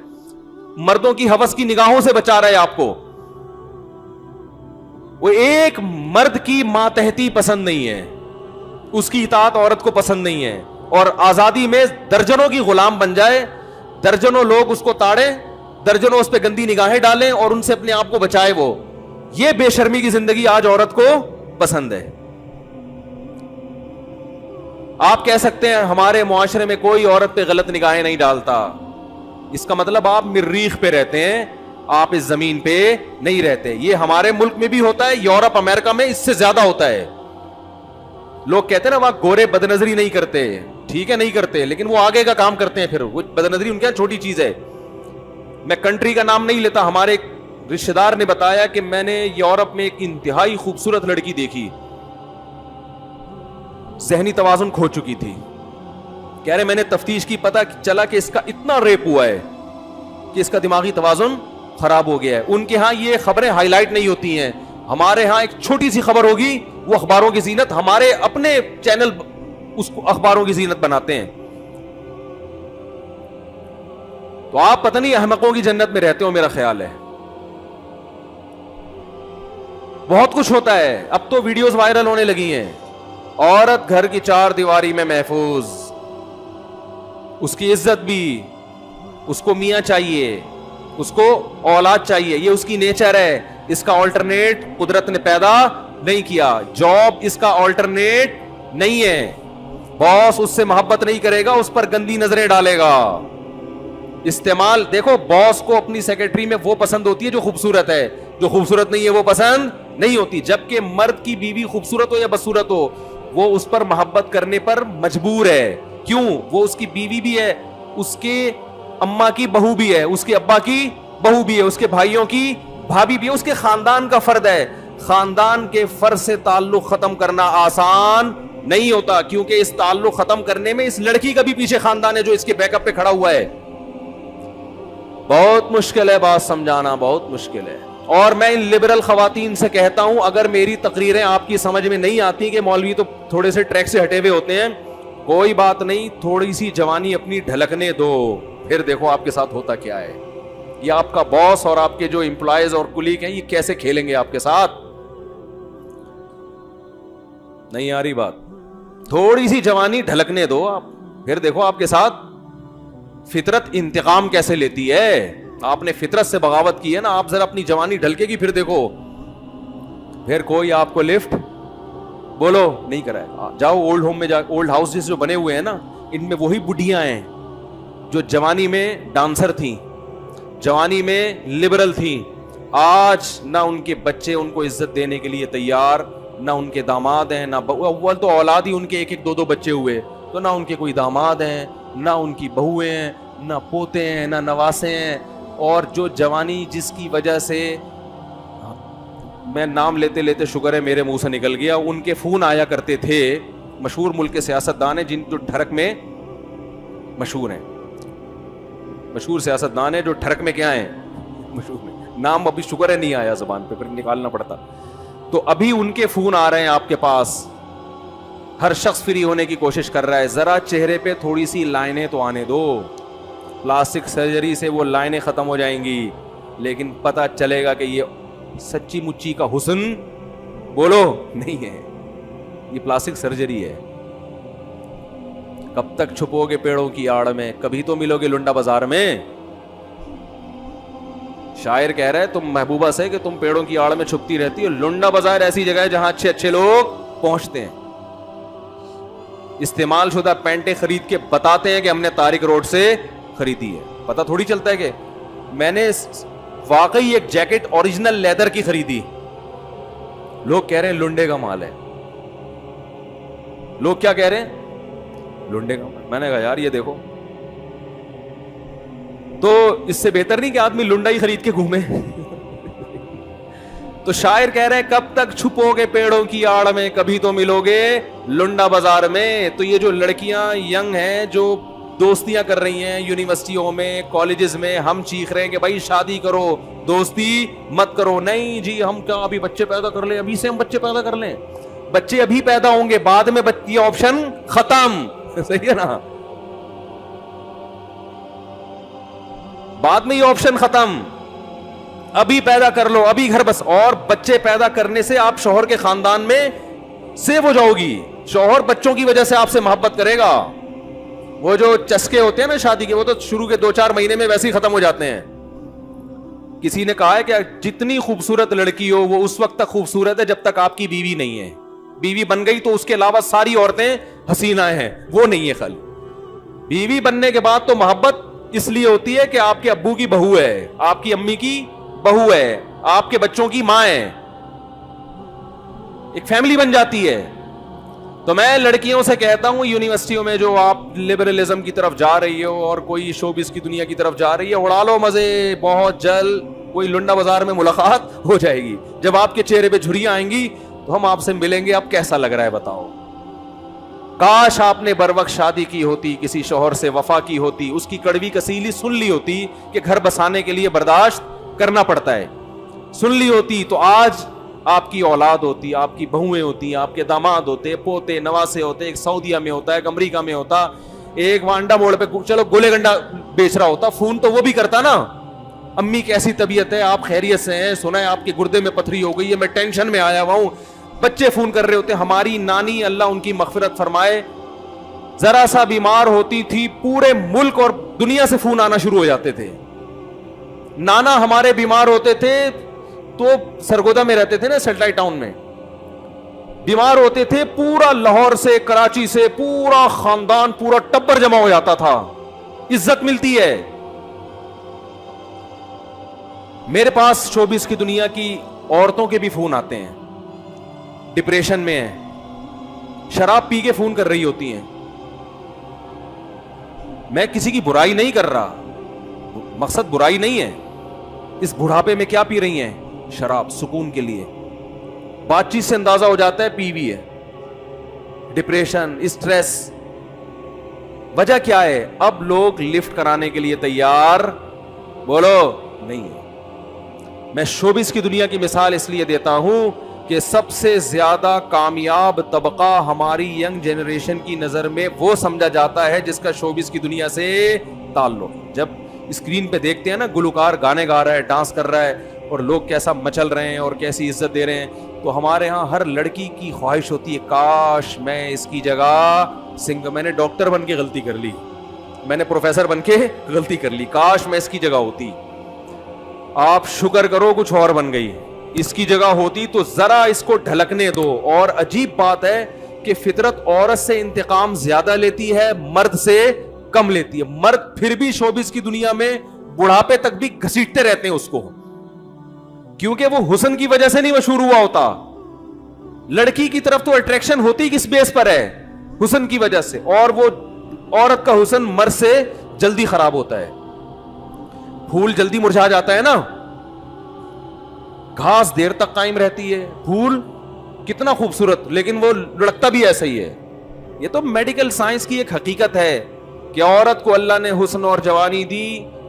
مردوں کی ہوس کی نگاہوں سے بچا رہا ہے آپ کو. وہ ایک مرد کی ماتحتی پسند نہیں ہے, اس کی اطاعت عورت کو پسند نہیں ہے, اور آزادی میں درجنوں کی غلام بن جائے, درجنوں لوگ اس کو تاڑیں, درجنوں اس پہ گندی نگاہیں ڈالیں اور ان سے اپنے آپ کو بچائے. وہ یہ بے شرمی کی زندگی آج عورت کو پسند ہے. آپ کہہ سکتے ہیں ہمارے معاشرے میں کوئی عورت پہ غلط نگاہیں نہیں ڈالتا, اس کا مطلب آپ مریخ پہ رہتے ہیں, آپ اس زمین پہ نہیں رہتے. یہ ہمارے ملک میں بھی ہوتا ہے, یورپ امریکہ میں اس سے زیادہ ہوتا ہے. لوگ کہتے ہیں نا وہاں گورے بدنظری نہیں کرتے, ٹھیک ہے نہیں کرتے, لیکن وہ آگے کا کام کرتے ہیں. پھر وہ بدنظری ان کے چھوٹی چیز ہے. میں کنٹری کا نام نہیں لیتا, ہمارے ایک رشتہ دار نے بتایا کہ میں نے یورپ میں ایک انتہائی خوبصورت لڑکی دیکھی, ذہنی توازن کھو چکی تھی. کہہ رہے میں نے تفتیش کی, پتہ چلا کہ اس کا اتنا ریپ ہوا ہے کہ اس کا دماغی توازن خراب ہو گیا ہے. ان کے ہاں یہ خبریں ہائی لائٹ نہیں ہوتی ہیں, ہمارے ہاں ایک چھوٹی سی خبر ہوگی وہ اخباروں کی زینت, ہمارے اپنے چینل اس کو اخباروں کی زینت بناتے ہیں. تو آپ پتہ نہیں احمقوں کی جنت میں رہتے ہو, میرا خیال ہے. بہت کچھ ہوتا ہے, اب تو ویڈیوز وائرل ہونے لگی ہیں. عورت گھر کی چار دیواری میں محفوظ, اس کی عزت بھی, اس کو میاں چاہیے, اس کو اولاد چاہیے, یہ اس کی نیچر ہے. اس کا آلٹرنیٹ قدرت نے پیدا نہیں کیا. جاب اس کا آلٹرنیٹ نہیں ہے. باس اس سے محبت نہیں کرے گا, اس پر گندی نظریں ڈالے گا. استعمال دیکھو, باس کو اپنی سیکرٹری میں وہ پسند ہوتی ہے جو خوبصورت ہے, جو خوبصورت نہیں ہے وہ پسند نہیں ہوتی. جبکہ مرد کی بیوی خوبصورت ہو یا بدصورت ہو, وہ اس پر محبت کرنے پر مجبور ہے. کیوں؟ وہ اس کی بیوی بھی ہے, اس کے اماں کی بہو بھی ہے, اس کے ابا کی بہو بھی ہے, اس کے بھائیوں کی بھابھی بھی ہے, اس کے خاندان کا فرد ہے. خاندان کے فرد سے تعلق ختم کرنا آسان نہیں ہوتا, کیونکہ اس تعلق ختم کرنے میں اس لڑکی کا بھی پیچھے خاندان ہے جو اس کے بیک اپ پہ کھڑا ہوا ہے. بہت مشکل ہے بات سمجھانا, بہت مشکل ہے. اور میں ان لبرل خواتین سے کہتا ہوں, اگر میری تقریریں آپ کی سمجھ میں نہیں آتی کہ مولوی تو تھوڑے سے ٹریک سے ہٹے ہوئے ہوتے ہیں, کوئی بات نہیں, تھوڑی سی جوانی اپنی ڈھلکنے دو, پھر دیکھو آپ کے ساتھ ہوتا کیا ہے. یہ آپ کا باس اور آپ کے جو امپلائیز اور کلیگ ہیں, یہ کیسے کھیلیں گے آپ کے ساتھ. نہیں آ رہی بات؟ تھوڑی سی جوانی ڈھلکنے دو آپ, پھر دیکھو آپ کے ساتھ فطرت انتقام کیسے لیتی ہے. آپ نے فطرت سے بغاوت کی ہے نا, آپ ذرا اپنی جوانی ڈھلکے گی, پھر دیکھو, پھر کوئی آپ کو لفٹ بولو نہیں کرائے. جاؤ اولڈ ہوم میں, جا اولڈ ہاؤسز جو بنے ہوئے ہیں نا, ان میں وہی بڈھیاں ہیں جو جوانی میں ڈانسر تھیں, جوانی میں لبرل تھیں. آج نہ ان کے بچے ان کو عزت دینے کے لیے تیار, نہ ان کے داماد ہیں, نہ اول تو اولاد ہی ان کے ایک ایک دو دو بچے ہوئے, تو نہ ان کے کوئی داماد ہیں, نہ ان کی بہویں ہیں, نہ پوتے ہیں, نہ نواسے ہیں. اور جو جوانی جس کی وجہ سے, میں نام لیتے لیتے شکر ہے میرے منہ سے نکل گیا, ان کے فون آیا کرتے تھے, مشہور ملک کے سیاستدان ہیں جن جو ٹھڑک میں مشہور ہیں, مشہور سیاستدان ہے جو ٹھرک میں کیا ہیں مشہور میں, نام ابھی شکر ہے نہیں آیا زبان پہ, پھر نکالنا پڑتا. تو ابھی ان کے فون آ رہے ہیں آپ کے پاس, ہر شخص فری ہونے کی کوشش کر رہا ہے. ذرا چہرے پہ تھوڑی سی لائنیں تو آنے دو, پلاسٹک سرجری سے وہ لائنیں ختم ہو جائیں گی, لیکن پتہ چلے گا کہ یہ سچی مچی کا حسن بولو نہیں ہے, یہ پلاسٹک سرجری ہے. کب تک چھپو گے پیڑوں کی آڑ میں, کبھی تو ملو گے لنڈا بازار میں. شاعر کہہ رہا ہے تم محبوبہ سے کہ تم پیڑوں کی آڑ میں چھپتی رہتی ہو, لنڈا بازار ایسی جگہ ہے جہاں اچھے اچھے لوگ پہنچتے ہیں. استعمال شدہ پینٹیں خرید کے بتاتے ہیں کہ ہم نے طارق روڈ سے خریدی ہے. پتہ تھوڑی چلتا ہے کہ میں نے واقعی ایک جیکٹ اوریجنل لیدر کی خریدی, لوگ کہہ رہے ہیں لنڈے کا مال ہے. لوگ کیا کہہ رہے ہیں, لنڈے کا مال. میں نے کہا یار یہ دیکھو, تو اس سے بہتر نہیں کہ آدمی لنڈا ہی خرید کے گھومے. تو شاعر کہہ رہے ہیں کب تک چھپو گے پیڑوں کی آڑ میں, کبھی تو ملو گے لنڈا بازار میں. تو یہ جو لڑکیاں ینگ ہیں جو دوستیاں کر رہی ہیں یونیورسٹیوں میں, کالجز میں, ہم چیخ رہے ہیں کہ بھائی شادی کرو, دوستی مت کرو. نہیں جی ہم کیا ابھی بچے پیدا کر لیں, ابھی سے ہم بچے پیدا کر لیں. بچے ابھی پیدا ہوں گے, بعد میں یہ آپشن ختم. صحیح ہے نا, بعد میں یہ آپشن ختم. ابھی پیدا کر لو, ابھی گھر بس. اور بچے پیدا کرنے سے آپ شوہر کے خاندان میں سیو ہو جاؤ گی. شوہر بچوں کی وجہ سے آپ سے محبت کرے گا. وہ جو چسکے ہوتے ہیں نا شادی کے, وہ تو شروع کے 2-4 مہینے میں ویسے ہی ختم ہو جاتے ہیں. کسی نے کہا ہے کہ جتنی خوبصورت لڑکی ہو وہ اس وقت تک خوبصورت ہے جب تک آپ کی بیوی نہیں ہے. بیوی بن گئی تو اس کے علاوہ ساری عورتیں حسینہ ہیں, وہ نہیں ہے. خالی بیوی بننے کے بعد تو محبت اس لیے ہوتی ہے کہ آپ کے ابو کی بہو ہے, آپ کی امی کی بہو ہے, آپ کے بچوں کی ماں ہے, ایک فیملی بن جاتی ہے. تو میں لڑکیوں سے کہتا ہوں یونیورسٹیوں میں جو آپ لبرلزم کی طرف جا رہی ہو اور کوئی شوبز کی دنیا کی طرف جا رہی ہے, اڑا لو مزے, بہت جلد کوئی لنڈا بازار میں ملاقات ہو جائے گی. جب آپ کے چہرے پہ جھریاں آئیں گی تو ہم آپ سے ملیں گے, اب کیسا لگ رہا ہے بتاؤ. کاش آپ نے بر وقت شادی کی ہوتی, کسی شوہر سے وفا کی ہوتی, اس کی کڑوی کسیلی سن لی ہوتی کہ گھر بسانے کے لیے برداشت کرنا پڑتا ہے, سن لی ہوتی تو آج آپ کی اولاد ہوتی, آپ کی بہویں ہوتی, آپ کے داماد ہوتے, پوتے نواسے ہوتے. ایک سعودیہ میں ہوتا, ایک امریکہ میں ہوتا, ایک وانڈا موڑ پہ چلو گولے گنڈا بیچ رہا ہوتا, فون تو وہ بھی کرتا نا, امی کیسی طبیعت ہے, آپ خیریت سے ہیں, سنا ہے آپ کے گردے میں پتھری ہو گئی ہے, میں ٹینشن میں آیا ہوا ہوں. بچے فون کر رہے ہوتے. ہماری نانی اللہ ان کی مغفرت فرمائے, ذرا سا بیمار ہوتی تھی پورے ملک اور دنیا سے فون آنا شروع ہو جاتے تھے. نانا ہمارے بیمار ہوتے تھے تو سرگودا میں رہتے تھے نا, سیٹلائٹ ٹاؤن میں, بیمار ہوتے تھے پورا لاہور سے, کراچی سے, پورا خاندان, پورا ٹبر جمع ہو جاتا تھا, عزت ملتی ہے. میرے پاس شوبز کی دنیا کی عورتوں کے بھی فون آتے ہیں, ڈپریشن میں ہیں, شراب پی کے فون کر رہی ہوتی ہیں. میں کسی کی برائی نہیں کر رہا, مقصد برائی نہیں ہے. اس بڑھاپے میں کیا پی رہی ہیں, شراب, سکون کے لیے. بات چیت سے اندازہ ہو جاتا ہے پی بھی ہے. ڈپریشن, اسٹریس, وجہ کیا ہے؟ اب لوگ لفٹ کرانے کے لیے تیار بولو نہیں ہے. میں شوبز کی دنیا کی مثال اس لیے دیتا ہوں کہ سب سے زیادہ کامیاب طبقہ ہماری ینگ جنریشن کی نظر میں وہ سمجھا جاتا ہے جس کا شوبز کی دنیا سے تعلق. جب اسکرین پہ دیکھتے ہیں نا گلوکار گانے گا رہا ہے, ڈانس کر رہا ہے, اور لوگ کیسا مچل رہے ہیں اور کیسی عزت دے رہے ہیں, تو ہمارے ہاں ہر لڑکی کی خواہش ہوتی ہے کاش میں اس کی جگہ میں نے ڈاکٹر بن کے غلطی کر لی, میں نے پروفیسر بن کے غلطی کر لی, کاش میں اس کی جگہ ہوتی. آپ شکر کرو کچھ اور بن گئی, اس کی جگہ ہوتی تو ذرا اس کو ڈھلکنے دو. اور عجیب بات ہے کہ فطرت عورت سے انتقام زیادہ لیتی ہے, مرد سے کم لیتی ہے. مرد پھر بھی شوبز کی دنیا میں بڑھاپے تک بھی گھسیٹتے رہتے ہیں اس کو, کیونکہ وہ حسن کی وجہ سے نہیں مشہور ہوا ہوتا. لڑکی کی طرف تو اٹریکشن ہوتی کس بیس پر ہے, حسن کی وجہ سے, اور وہ عورت کا حسن مرد سے جلدی خراب ہوتا ہے. پھول جلدی مرجھا جاتا ہے نا, گھاس دیر تک قائم رہتی ہے, پھول کتنا خوبصورت لیکن وہ لڑکتا بھی ایسا ہی ہے. یہ تو میڈیکل سائنس کی ایک حقیقت ہے کہ عورت کو اللہ نے حسن اور جوانی دی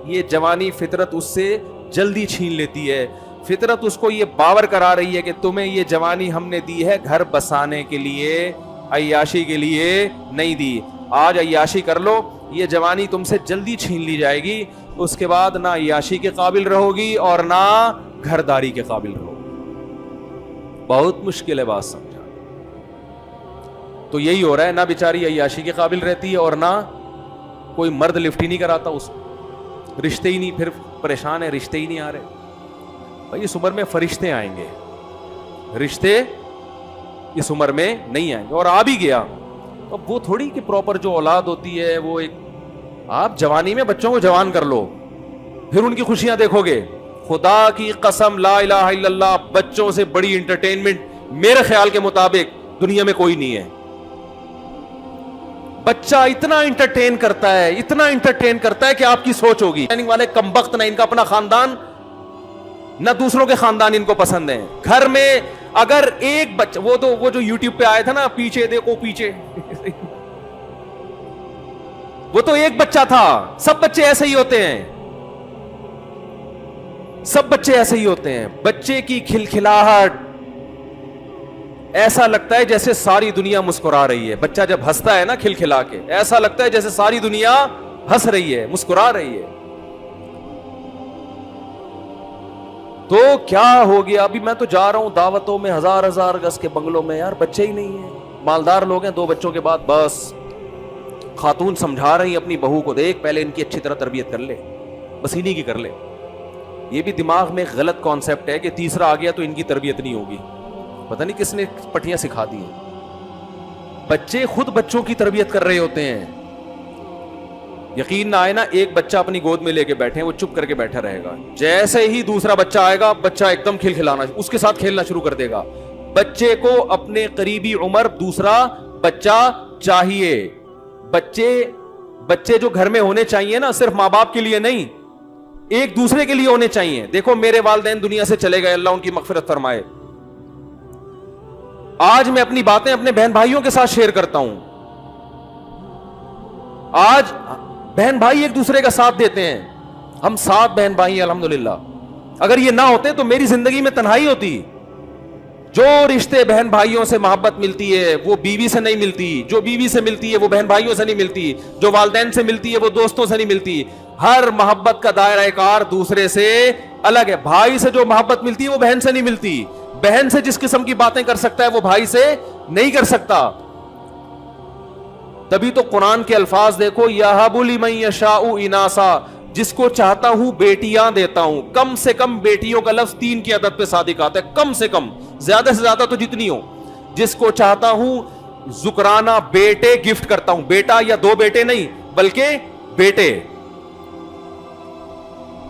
یہ جوانی فطرت اس سے جلدی چھین لیتی ہے. فطرت اس کو یہ باور کرا رہی ہے کہ تمہیں یہ جوانی ہم نے دی ہے گھر بسانے کے لیے, عیاشی کے لیے نہیں دی. آج عیاشی کر لو, یہ جوانی تم سے جلدی چھین لی جائے گی, اس کے بعد نہ عیاشی کے قابل رہو گی اور نہ گھرداری کے قابل رہو گی. بہت مشکل ہے بات سمجھا. تو یہی ہو رہا ہے, نہ بیچاری عیاشی کے قابل رہتی ہے اور نہ کوئی مرد لفٹ ہی نہیں کراتا اس کو, رشتے ہی نہیں, پھر پریشان ہے رشتے ہی نہیں آ رہے. بھائی اس عمر میں فرشتے آئیں گے, رشتے اس عمر میں نہیں آئیں گے, اور آ بھی گیا اب وہ تھوڑی کہ پراپر جو اولاد ہوتی ہے وہ ایک, آپ جوانی میں بچوں کو جوان کر لو پھر ان کی خوشیاں دیکھو گے. خدا کی قسم لا الہ الا اللہ, بچوں سے بڑی انٹرٹینمنٹ میرے خیال کے مطابق دنیا میں کوئی نہیں ہے. بچہ اتنا انٹرٹین کرتا ہے, اتنا انٹرٹین کرتا ہے کہ آپ کی سوچ ہوگی والے کمبخت, نہ ان کا اپنا خاندان نہ دوسروں کے خاندان ان کو پسند ہیں. گھر میں اگر ایک بچہ, وہ جو یوٹیوب پہ آیا تھا نا, پیچھے دیکھو پیچھے, وہ تو ایک بچہ تھا. سب بچے ایسے ہی ہوتے ہیں, سب بچے ایسے ہی ہوتے ہیں. بچے کی کھلکھلاہٹ ایسا لگتا ہے جیسے ساری دنیا مسکرا رہی ہے. بچہ جب ہنستا ہے نا کھلکھلا کے, ایسا لگتا ہے جیسے ساری دنیا ہنس رہی ہے, مسکرا رہی ہے. تو کیا ہو گیا, ابھی میں تو جا رہا ہوں دعوتوں میں, ہزار ہزار گز کے بنگلوں میں, یار بچے ہی نہیں ہیں. مالدار لوگ ہیں, 2 بچوں کے بعد بس خاتون سمجھا رہی اپنی بہو کو, دیکھ پہلے ان کی اچھی طرح تربیت کر لے, بس انہی کی کر لے. یہ بھی دماغ میں غلط کانسیپٹ ہے کہ تیسرا آ گیا تو ان کی تربیت نہیں ہوگی. پتہ نہیں کس نے پٹیاں سکھا دی ہیں. بچے خود بچوں کی تربیت کر رہے ہوتے ہیں. یقین نہ آئے نا, ایک بچہ اپنی گود میں لے کے بیٹھے, وہ چپ کر کے بیٹھا رہے گا, جیسے ہی دوسرا بچہ آئے گا بچہ ایک دم کھلکھلانا, اس کے ساتھ کھیلنا شروع کر دے گا. بچے کو اپنے قریبی عمر دوسرا بچہ چاہیے. بچے جو گھر میں ہونے چاہیے نا, صرف ماں باپ کے لیے نہیں, ایک دوسرے کے لیے ہونے چاہیے. دیکھو میرے والدین دنیا سے چلے گئے, اللہ ان کی مغفرت فرمائے. آج میں اپنی باتیں اپنے بہن بھائیوں کے ساتھ شیئر کرتا ہوں. آج بہن بھائی ایک دوسرے کا ساتھ دیتے ہیں. ہم 7 بہن بھائی ہیں الحمدللہ. اگر یہ نہ ہوتے تو میری زندگی میں تنہائی ہوتی. جو رشتے بہن بھائیوں سے محبت ملتی ہے وہ بیوی سے نہیں ملتی, جو بیوی سے ملتی ہے وہ بہن بھائیوں سے نہیں ملتی, جو والدین سے ملتی ہے وہ دوستوں سے نہیں ملتی. ہر محبت کا دائرہ کار دوسرے سے الگ ہے. بھائی سے جو محبت ملتی ہے وہ بہن سے نہیں ملتی. بہن سے جس قسم کی باتیں کر سکتا ہے وہ بھائی سے نہیں کر سکتا. تبھی تو قرآن کے الفاظ دیکھو, یَهَبُ لِمَن یَشَاءُ اناسا, جس کو چاہتا ہوں بیٹیاں دیتا ہوں. کم سے کم بیٹیوں کا لفظ 3 کی عدد پہ صادق آتا ہے, کم سے کم, زیادہ سے زیادہ تو جتنی ہو. جس کو چاہتا ہوں ذکرانہ بیٹے گفٹ کرتا ہوں. بیٹا یا 2 بیٹے نہیں بلکہ بیٹے.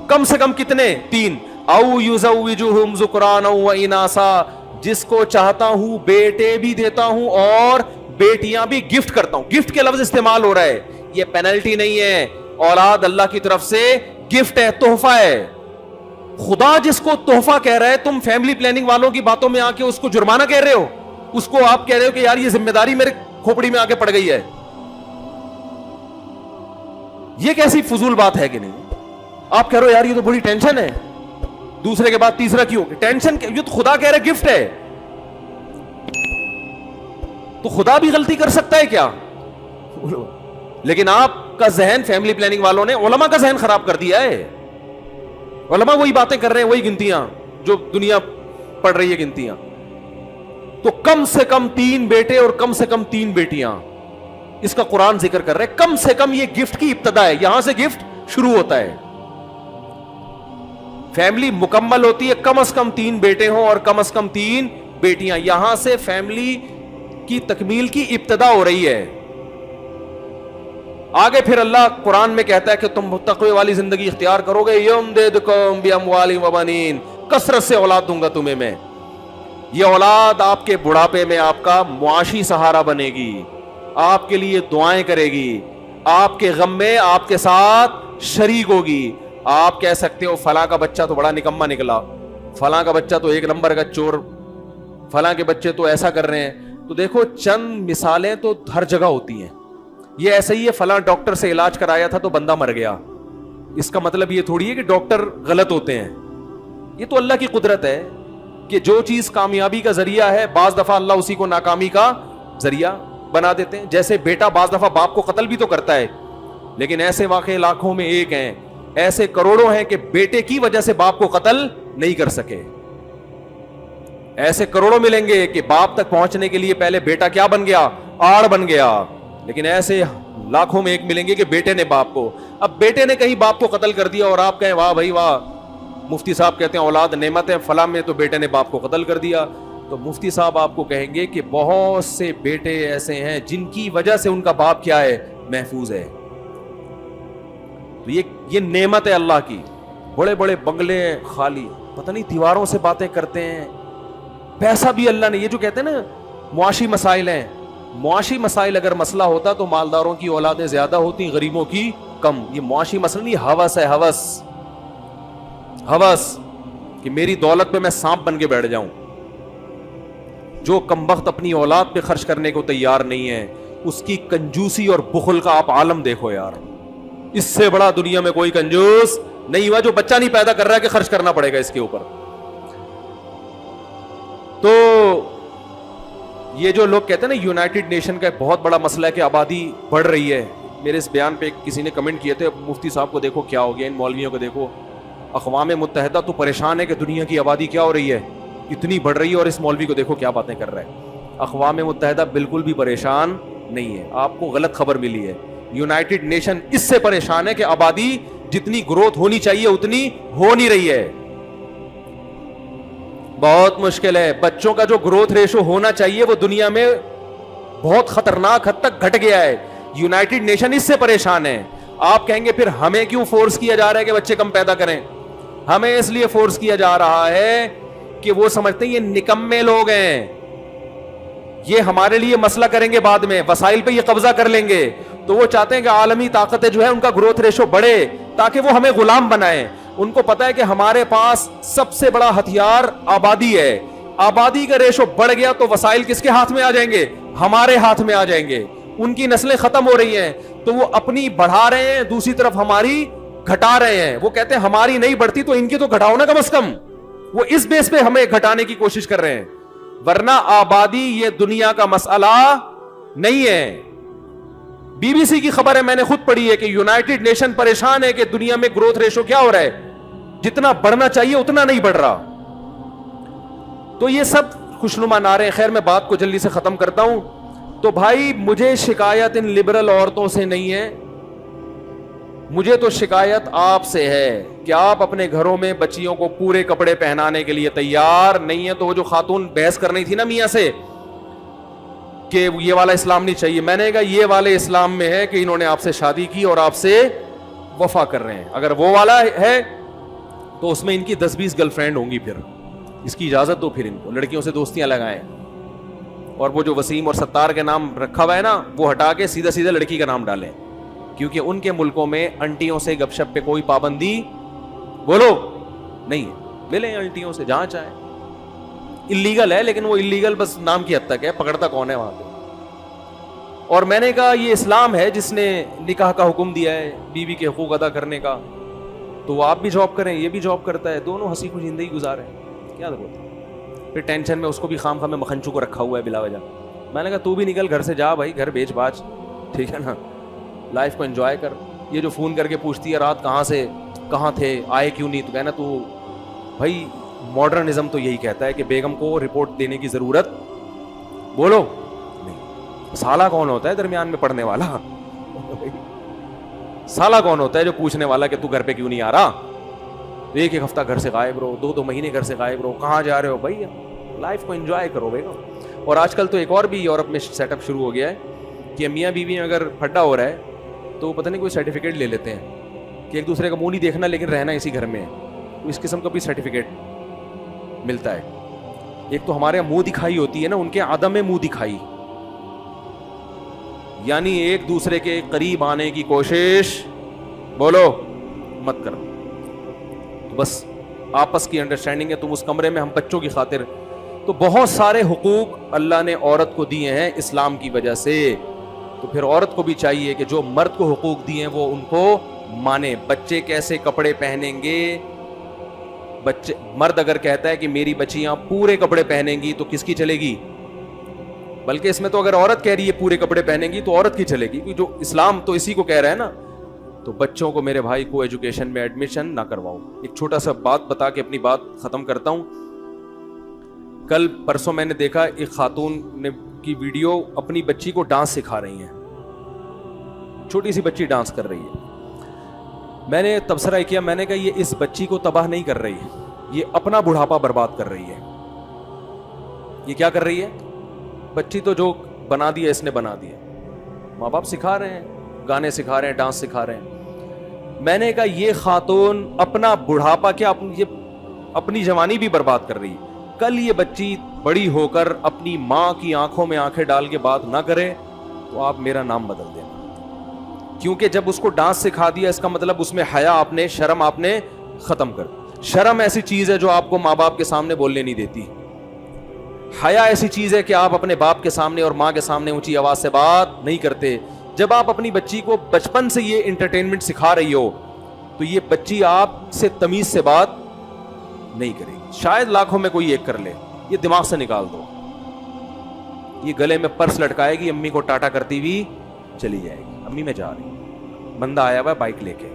کم سے کم کتنے؟ 3. او یزوجہم ذکرانا و اناسا, جس کو چاہتا ہوں بیٹے بھی دیتا ہوں اور بیٹیاں بھی گفٹ کرتا ہوں. گفٹ کے لفظ استعمال ہو رہا ہے, یہ پینلٹی نہیں ہے. اولاد اللہ کی طرف سے گفٹ ہے, تحفہ ہے. خدا جس کو تحفہ کہہ رہا ہے, تم فیملی پلاننگ والوں کی باتوں میں آ کے اس کو جرمانہ کہہ رہے ہو. اس کو آپ کہہ رہے ہو کہ یار یہ ذمہ داری میرے کھوپڑی میں آ کے پڑ گئی ہے. یہ کیسی فضول بات ہے کہ نہیں؟ آپ کہہ رہے ہو یار یہ تو بڑی ٹینشن ہے, دوسرے کے بعد تیسرا کیوں؟ ٹینشن, یہ تو خدا کہہ رہے گفٹ ہے. تو خدا بھی غلطی کر سکتا ہے کیا؟ لیکن آپ کا ذہن, فیملی پلاننگ والوں نے علماء کا ذہن خراب کر دیا ہے. علماء وہی باتیں کر رہے ہیں, وہی گنتیاں جو دنیا پڑھ رہی ہے گنتیاں. تو کم سے کم 3 بیٹے اور کم سے کم 3 بیٹیاں, اس کا قرآن ذکر کر رہے ہیں. کم سے کم یہ گفٹ کی ابتدا ہے, یہاں سے گفٹ شروع ہوتا ہے. فیملی مکمل ہوتی ہے کم از کم 3 بیٹے ہوں اور کم از کم 3 بیٹیاں. یہاں سے فیملی کی تکمیل کی ابتدا ہو رہی ہے. آگے پھر اللہ قرآن میں کہتا ہے کہ تم تقوی والی زندگی اختیار کرو گے, یمددکم باموال و بنین, کثرت سے اولاد دوں گا تمہیں میں. یہ اولاد آپ کے بڑھاپے میں آپ کا معاشی سہارا بنے گی, آپ کے لیے دعائیں کرے گی, آپ کے غم میں آپ کے ساتھ شریک ہوگی. آپ کہہ سکتے ہو فلاں کا بچہ تو بڑا نکما نکلا, فلاں کا بچہ تو 1 نمبر کا چور, فلاں کے بچے تو ایسا کر رہے ہیں. تو دیکھو چند مثالیں تو ہر جگہ ہوتی ہیں. یہ ایسا ہی ہے, فلاں ڈاکٹر سے علاج کرایا تھا تو بندہ مر گیا, اس کا مطلب یہ تھوڑی ہے کہ ڈاکٹر غلط ہوتے ہیں. یہ تو اللہ کی قدرت ہے کہ جو چیز کامیابی کا ذریعہ ہے بعض دفعہ اللہ اسی کو ناکامی کا ذریعہ بنا دیتے ہیں. جیسے بیٹا بعض دفعہ باپ کو قتل بھی تو کرتا ہے, لیکن ایسے واقعے لاکھوں میں ایک ہیں, ایسے کروڑوں ہیں کہ بیٹے کی وجہ سے باپ کو قتل نہیں کر سکے. ایسے کروڑوں ملیں گے کہ باپ تک پہنچنے کے لیے پہلے بیٹا کیا بن گیا, آڑ بن گیا. لیکن ایسے لاکھوں میں ایک ملیں گے کہ بیٹے نے باپ کو, اب بیٹے نے کہیں باپ کو قتل کر دیا اور آپ کہیں واہ بھائی واہ, مفتی صاحب کہتے ہیں اولاد نعمت ہے, فلاں میں تو بیٹے نے باپ کو قتل کر دیا. تو مفتی صاحب آپ کو کہیں گے کہ بہت سے بیٹے ایسے ہیں جن کی وجہ سے ان کا باپ کیا ہے, محفوظ ہے. تو یہ نعمت ہے اللہ کی. بڑے بڑے بنگلے خالی, پتہ نہیں دیواروں سے باتیں کرتے ہیں, پیسہ بھی اللہ نے, یہ جو کہتے ہیں نا معاشی مسائل ہیں, معاشی مسائل اگر مسئلہ ہوتا تو مالداروں کی اولادیں زیادہ ہوتی, غریبوں کی کم. یہ معاشی مسئلہ نہیں, ہوس ہے, ہوس کہ میری دولت پہ میں سانپ بن کے بیٹھ جاؤں. جو کمبخت اپنی اولاد پہ خرچ کرنے کو تیار نہیں ہے, اس کی کنجوسی اور بخل کا آپ عالم دیکھو یار. اس سے بڑا دنیا میں کوئی کنجوس نہیں ہوا جو بچہ نہیں پیدا کر رہا ہے کہ خرچ کرنا پڑے گا اس کے اوپر. تو یہ جو لوگ کہتے ہیں نا یونائٹڈ نیشن کا بہت بڑا مسئلہ ہے کہ آبادی بڑھ رہی ہے. میرے اس بیان پہ کسی نے کمنٹ کیے تھے, مفتی صاحب کو دیکھو کیا ہو گیا, ان مولویوں کو دیکھو, اقوام متحدہ تو پریشان ہے کہ دنیا کی آبادی کیا ہو رہی ہے, اتنی بڑھ رہی ہے, اور اس مولوی کو دیکھو کیا باتیں کر رہا ہے. اقوام متحدہ بالکل بھی پریشان نہیں ہے, آپ کو غلط خبر ملی ہے. یونائٹڈ نیشن اس سے پریشان ہے کہ آبادی جتنی گروتھ ہونی چاہیے اتنی ہو نہیں رہی ہے. بہت مشکل ہے. بچوں کا جو گروتھ ریشو ہونا چاہیے وہ دنیا میں بہت خطرناک حد تک گھٹ گیا ہے. یونائٹڈ نیشن اس سے پریشان ہے. آپ کہیں گے پھر ہمیں کیوں فورس کیا جا رہا ہے کہ بچے کم پیدا کریں؟ ہمیں اس لیے فورس کیا جا رہا ہے کہ وہ سمجھتے ہیں یہ نکمے لوگ ہیں, یہ ہمارے لیے مسئلہ کریں گے بعد میں, وسائل پہ یہ قبضہ کر لیں گے. تو وہ چاہتے ہیں کہ عالمی طاقتیں جو ہے ان کا گروتھ ریشو بڑھے تاکہ وہ ہمیں غلام بنائیں. ان کو پتا ہے کہ ہمارے پاس سب سے بڑا ہتھیار آبادی ہے. آبادی کا ریشو بڑھ گیا تو وسائل کس کے ہاتھ میں آ جائیں گے؟ ہمارے ہاتھ میں آ جائیں گے. ان کی نسلیں ختم ہو رہی ہیں تو وہ اپنی بڑھا رہے ہیں, دوسری طرف ہماری گھٹا رہے ہیں. وہ کہتے ہیں ہماری نہیں بڑھتی تو ان کی تو گھٹاؤ نا کم از کم. وہ اس بیس پہ ہمیں گھٹانے کی کوشش کر رہے ہیں, ورنہ آبادی یہ دنیا کا مسئلہ نہیں ہے. بی بی سی کی خبر ہے, میں نے خود پڑھی ہے کہ یونائٹڈ نیشن پریشان ہے کہ دنیا میں گروتھ ریشو کیا ہو رہا ہے, جتنا بڑھنا چاہیے اتنا نہیں بڑھ رہا. تو یہ سب خوشنما نعرے. خیر میں بات کو جلدی سے ختم کرتا ہوں. تو بھائی مجھے شکایت ان لبرل عورتوں سے نہیں ہے, مجھے تو شکایت آپ سے ہے کہ آپ اپنے گھروں میں بچیوں کو پورے کپڑے پہنانے کے لیے تیار نہیں ہے. تو وہ جو خاتون بحث کرنی تھی نا میاں سے کہ یہ والا اسلام نہیں چاہیے, میں نے کہا یہ والے اسلام میں ہے کہ انہوں نے آپ سے شادی کی اور آپ سے وفا کر رہے ہیں. اگر وہ والا ہے تو اس میں ان کی 10-20 گرل فرینڈ ہوں گی, پھر اس کی اجازت دو, پھر ان کو لڑکیوں سے دوستیاں لگائیں, اور وہ جو وسیم اور ستار کے نام رکھا ہوا ہے نا وہ ہٹا کے سیدھا سیدھا لڑکی کا نام ڈالیں, کیونکہ ان کے ملکوں میں انٹیوں سے گپ شپ پہ کوئی پابندی بولو نہیں ہے. ملیں انٹیوں سے جہاں چاہیں, اللیگل ہے لیکن وہ اللیگل بس نام کی حد تک ہے, پکڑتا کون ہے وہاں پہ. اور میں نے کہا یہ اسلام ہے جس نے نکاح کا حکم دیا ہے, بیوی کے حقوق ادا کرنے کا, تو وہ آپ بھی جاب کریں یہ بھی جاب کرتا ہے, دونوں ہنسی خوش زندگی گزاریں. کیا ضرورت ہے پھر ٹینشن میں, اس کو بھی خام خام میں مکھنچو کو رکھا ہوا ہے بلا وجہ. میں نے کہا تو بھی نکل گھر سے جا بھائی, گھر بیچ باچ, ٹھیک ہے نا, لائف کو انجوائے کر. یہ جو فون کر کے پوچھتی ہے رات کہاں سے, کہاں تھے, آئے کیوں نہیں, تو کہنا تو بھائی ماڈرنزم تو یہی کہتا ہے کہ بیگم کو رپورٹ دینے کی ضرورت بولو نہیں. سالہ کون ہوتا ہے درمیان میں پڑھنے والا؟ سالہ کون ہوتا ہے جو پوچھنے والا کہ تو گھر پہ کیوں نہیں آ رہا؟ ایک ہفتہ گھر سے غائب رہو, 2 مہینے گھر سے غائب رہو, کہاں جا رہے ہو بھائی؟ لائف کو انجوائے کرو بیگم. اور آج کل تو ایک اور بھی یورپ میں سیٹ اپ شروع ہو گیا ہے کہ میاں بیوی میں اگر پھڈا ہو رہا ہے تو پتہ نہیں کوئی سرٹیفکیٹ لے لیتے ہیں کہ ایک دوسرے کا منہ نہیں دیکھنا لیکن رہنا اسی گھر میں ہے. تو اس قسم کا بھی سرٹیفکیٹ ملتا ہے. ایک تو ہمارے منہ دکھائی ہوتی ہے نا, ان کے عدم منہ دکھائی, یعنی ایک دوسرے کے قریب آنے کی کوشش بولو مت کرو. تو بس آپس کی انڈرسٹینڈنگ ہے. تم اس کمرے میں ہم بچوں کی خاطر, تو بہت سارے حقوق اللہ نے عورت کو دیے ہیں اسلام کی وجہ سے. تو پھر عورت کو بھی چاہیے کہ جو مرد کو حقوق دیے ہیں وہ ان کو مانے. بچے کیسے کپڑے پہنیں گے؟ بچے, مرد اگر کہتا ہے کہ میری بچیاں پورے کپڑے پہنیں گی تو کس کی چلے گی؟ بلکہ اس میں تو اگر عورت کہہ رہی ہے پورے کپڑے پہنیں گی تو عورت کی چلے گی, کیونکہ جو اسلام تو اسی کو کہہ رہا ہے نا. تو بچوں کو میرے بھائی کو ایجوکیشن میں ایڈمیشن نہ کرواؤ. ایک چھوٹا سا بات بتا کے اپنی بات ختم کرتا ہوں. کل پرسوں میں نے دیکھا ایک خاتون نے کی ویڈیو, اپنی بچی کو ڈانس سکھا رہی ہیں, چھوٹی سی بچی ڈانس کر رہی ہے. میں نے تبصرہ کیا, میں نے کہا یہ اس بچی کو تباہ نہیں کر رہی, یہ اپنا بڑھاپا برباد کر رہی ہے. یہ کیا کر رہی ہے؟ بچی تو جو بنا دیا اس نے بنا دیا. ماں باپ سکھا رہے ہیں, گانے سکھا رہے ہیں, ڈانس سکھا رہے ہیں. میں نے کہا یہ خاتون اپنا بڑھاپا کیا, یہ اپنی جوانی بھی برباد کر رہی ہے. کل یہ بچی بڑی ہو کر اپنی ماں کی آنکھوں میں آنکھیں ڈال کے بات نہ کرے تو آپ میرا نام بدل دینا. کیونکہ جب اس کو ڈانس سکھا دیا اس کا مطلب اس میں حیا آپ نے, شرم آپ نے ختم کر. شرم ایسی چیز ہے جو آپ کو ماں باپ کے سامنے بولنے نہیں دیتی. حیا ایسی چیز ہے کہ آپ اپنے باپ کے سامنے اور ماں کے سامنے اونچی آواز سے بات نہیں کرتے. جب آپ اپنی بچی کو بچپن سے یہ انٹرٹینمنٹ سکھا رہی ہو تو یہ بچی آپ سے تمیز سے بات نہیں کرے گی. شاید لاکھوں میں کوئی ایک کر لے, یہ دماغ سے نکال دو. یہ گلے میں پرس لٹکائے گی, امی کو ٹاٹا کرتی ہوئی چلی جائے گی, امی میں جا رہی ہوں. بندہ آیا ہوا ہے بائک لے کے,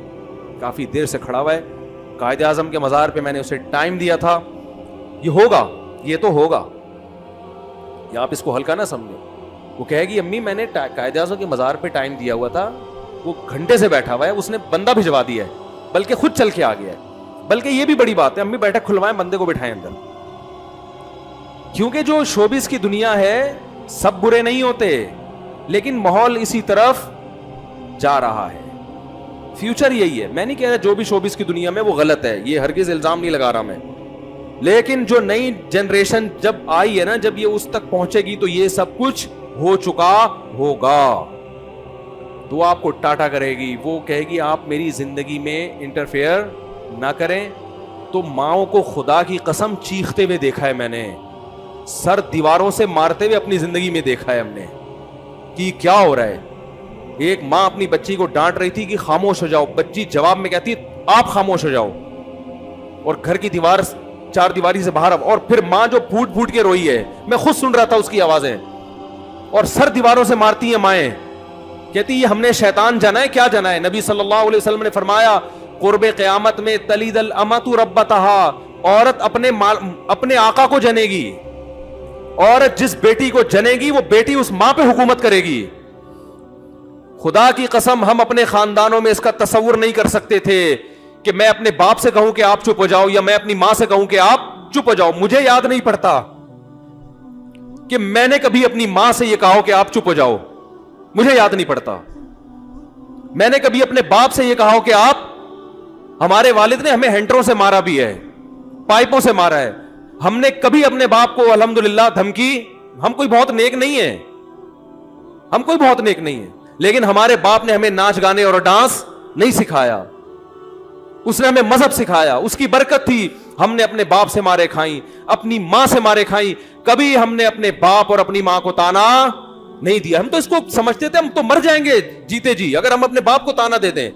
کافی دیر سے کھڑا ہوا ہے. قائد اعظم کے مزار پہ میں نے اسے ٹائم دیا تھا. یہ ہوگا, یہ تو ہوگا, یا آپ اس کو ہلکا نہ سمجھو. وہ کہے گی امی میں نے قائد اعظم کے مزار پہ ٹائم دیا ہوا تھا, وہ گھنٹے سے بیٹھا ہوا ہے, اس نے بندہ بھجوا دیا ہے, بلکہ خود چل کے آ گیا ہے. بلکہ یہ بھی بڑی بات ہے, امی بیٹھک کھلوائیں, بندے کو بٹھائیں اندر. کیونکہ جو شوبز کی دنیا ہے سب برے نہیں ہوتے, لیکن ماحول اسی طرف جا رہا ہے. فیوچر یہی ہے. میں نہیں کہہ رہا جو بھی شوبز کی دنیا میں وہ غلط ہے, یہ ہرگز الزام نہیں لگا رہا میں, لیکن جو نئی جنریشن جب آئی ہے نا, جب یہ اس تک پہنچے گی تو یہ سب کچھ ہو چکا ہوگا. تو آپ کو ٹاٹا کرے گی, وہ کہے گی آپ میری زندگی میں انٹرفیئر نہ کریں. تو ماؤں کو خدا کی قسم چیختے ہوئے دیکھا ہے میں نے, سر دیواروں سے مارتے ہوئے اپنی زندگی میں دیکھا ہے ہم نے کہ کیا ہو رہا ہے. ایک ماں اپنی بچی کو ڈانٹ رہی تھی کہ خاموش ہو جاؤ, بچی جواب میں کہتی آپ خاموش ہو جاؤ, اور گھر کی دیوار چار دیواری سے باہر. اور پھر ماں جو پھوٹ پھوٹ کے روئی ہے, میں خود سن رہا تھا اس کی آوازیں, اور سر دیواروں سے مارتی ہیں مائیں, کہتی یہ ہم نے شیطان جانا ہے, کیا جانا ہے. نبی صلی اللہ علیہ وسلم نے فرمایا قرب قیامت میں تلید الامۃ ربتہا, عورت اپنے آقا کو جنے گی. عورت جس بیٹی کو جنے گی وہ بیٹی اس ماں پہ حکومت کرے گی. خدا کی قسم ہم اپنے خاندانوں میں اس کا تصور نہیں کر سکتے تھے کہ میں اپنے باپ سے کہوں کہ آپ چپ ہو جاؤ, یا میں اپنی ماں سے کہوں کہ آپ چپ ہو جاؤ. مجھے یاد نہیں پڑتا کہ میں نے کبھی اپنی ماں سے یہ کہا کہ آپ چپ ہو جاؤ, مجھے یاد نہیں پڑتا. میں نے کبھی اپنے باپ سے یہ کہا کہ آپ, ہمارے والد نے ہمیں ہینٹروں سے مارا بھی ہے, پائپوں سے مارا ہے, ہم نے کبھی اپنے باپ کو الحمدللہ دھمکی, ہم کوئی بہت نیک نہیں ہے, ہم کوئی بہت نیک نہیں ہے, لیکن ہمارے باپ نے ہمیں ناچ گانے اور ڈانس نہیں سکھایا, اس نے ہمیں مذہب سکھایا, اس کی برکت تھی. ہم نے اپنے باپ سے مارے کھائیں, اپنی ماں سے مارے کھائیں, کبھی ہم نے اپنے باپ اور اپنی ماں کو تانا نہیں دیا. ہم تو اس کو سمجھتے تھے ہم تو مر جائیں گے جیتے جی اگر ہم اپنے باپ کو تانا دے دیں,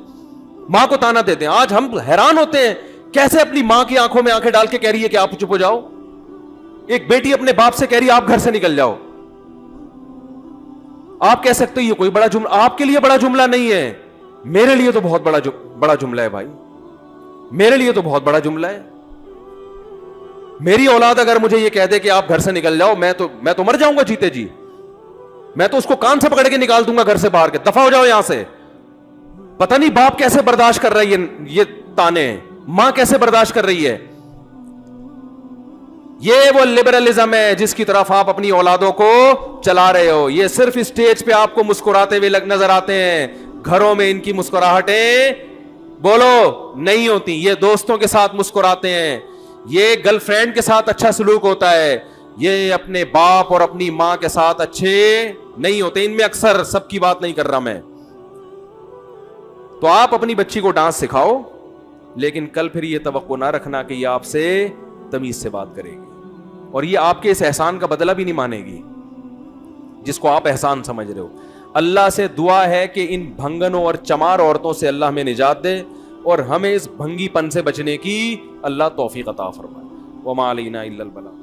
ماں کو تانا دے دیں. آج ہم حیران ہوتے ہیں کیسے اپنی ماں کی آنکھوں میں آنکھیں ڈال کے کہہ رہی ہے کہ آپ چپ ہو جاؤ. ایک بیٹی اپنے باپ سے کہہ رہی ہے آپ گھر سے نکل جاؤ. آپ کہہ سکتے یہ کوئی بڑا جملہ, آپ کے لیے بڑا جملہ نہیں ہے, میرے لیے تو بہت بڑا جملہ ہے بھائی, میرے لیے تو بہت بڑا جملہ ہے. میری اولاد اگر مجھے یہ کہہ دے کہ آپ گھر سے نکل جاؤ, میں تو مر جاؤں گا جیتے جی. میں تو اس کو کان سے پکڑ کے نکال دوں گا گھر سے باہر کے, دفع ہو جاؤ یہاں سے. پتہ نہیں باپ کیسے برداشت کر رہا ہے یہ تانے, ماں کیسے برداشت کر رہی ہے. یہ وہ لبرلزم ہے جس کی طرف آپ اپنی اولادوں کو چلا رہے ہو. یہ صرف اسٹیج پہ آپ کو مسکراتے ہوئے نظر آتے ہیں, گھروں میں ان کی مسکراہٹیں بولو نہیں ہوتی. یہ دوستوں کے ساتھ مسکراتے ہیں, یہ گرل فرینڈ کے ساتھ اچھا سلوک ہوتا ہے, یہ اپنے باپ اور اپنی ماں کے ساتھ اچھے نہیں ہوتے. ان میں اکثر, سب کی بات نہیں کر رہا میں. تو آپ اپنی بچی کو ڈانس سکھاؤ, لیکن کل پھر یہ توقع نہ رکھنا کہ یہ آپ سے تمیز سے بات کرے گی, اور یہ آپ کے اس احسان کا بدلہ بھی نہیں مانے گی جس کو آپ احسان سمجھ رہے ہو. اللہ سے دعا ہے کہ ان بھنگنوں اور چمار عورتوں سے اللہ ہمیں نجات دے اور ہمیں اس بھنگی پن سے بچنے کی اللہ توفیق عطا فرمائے. وما علینا الا البلاغ.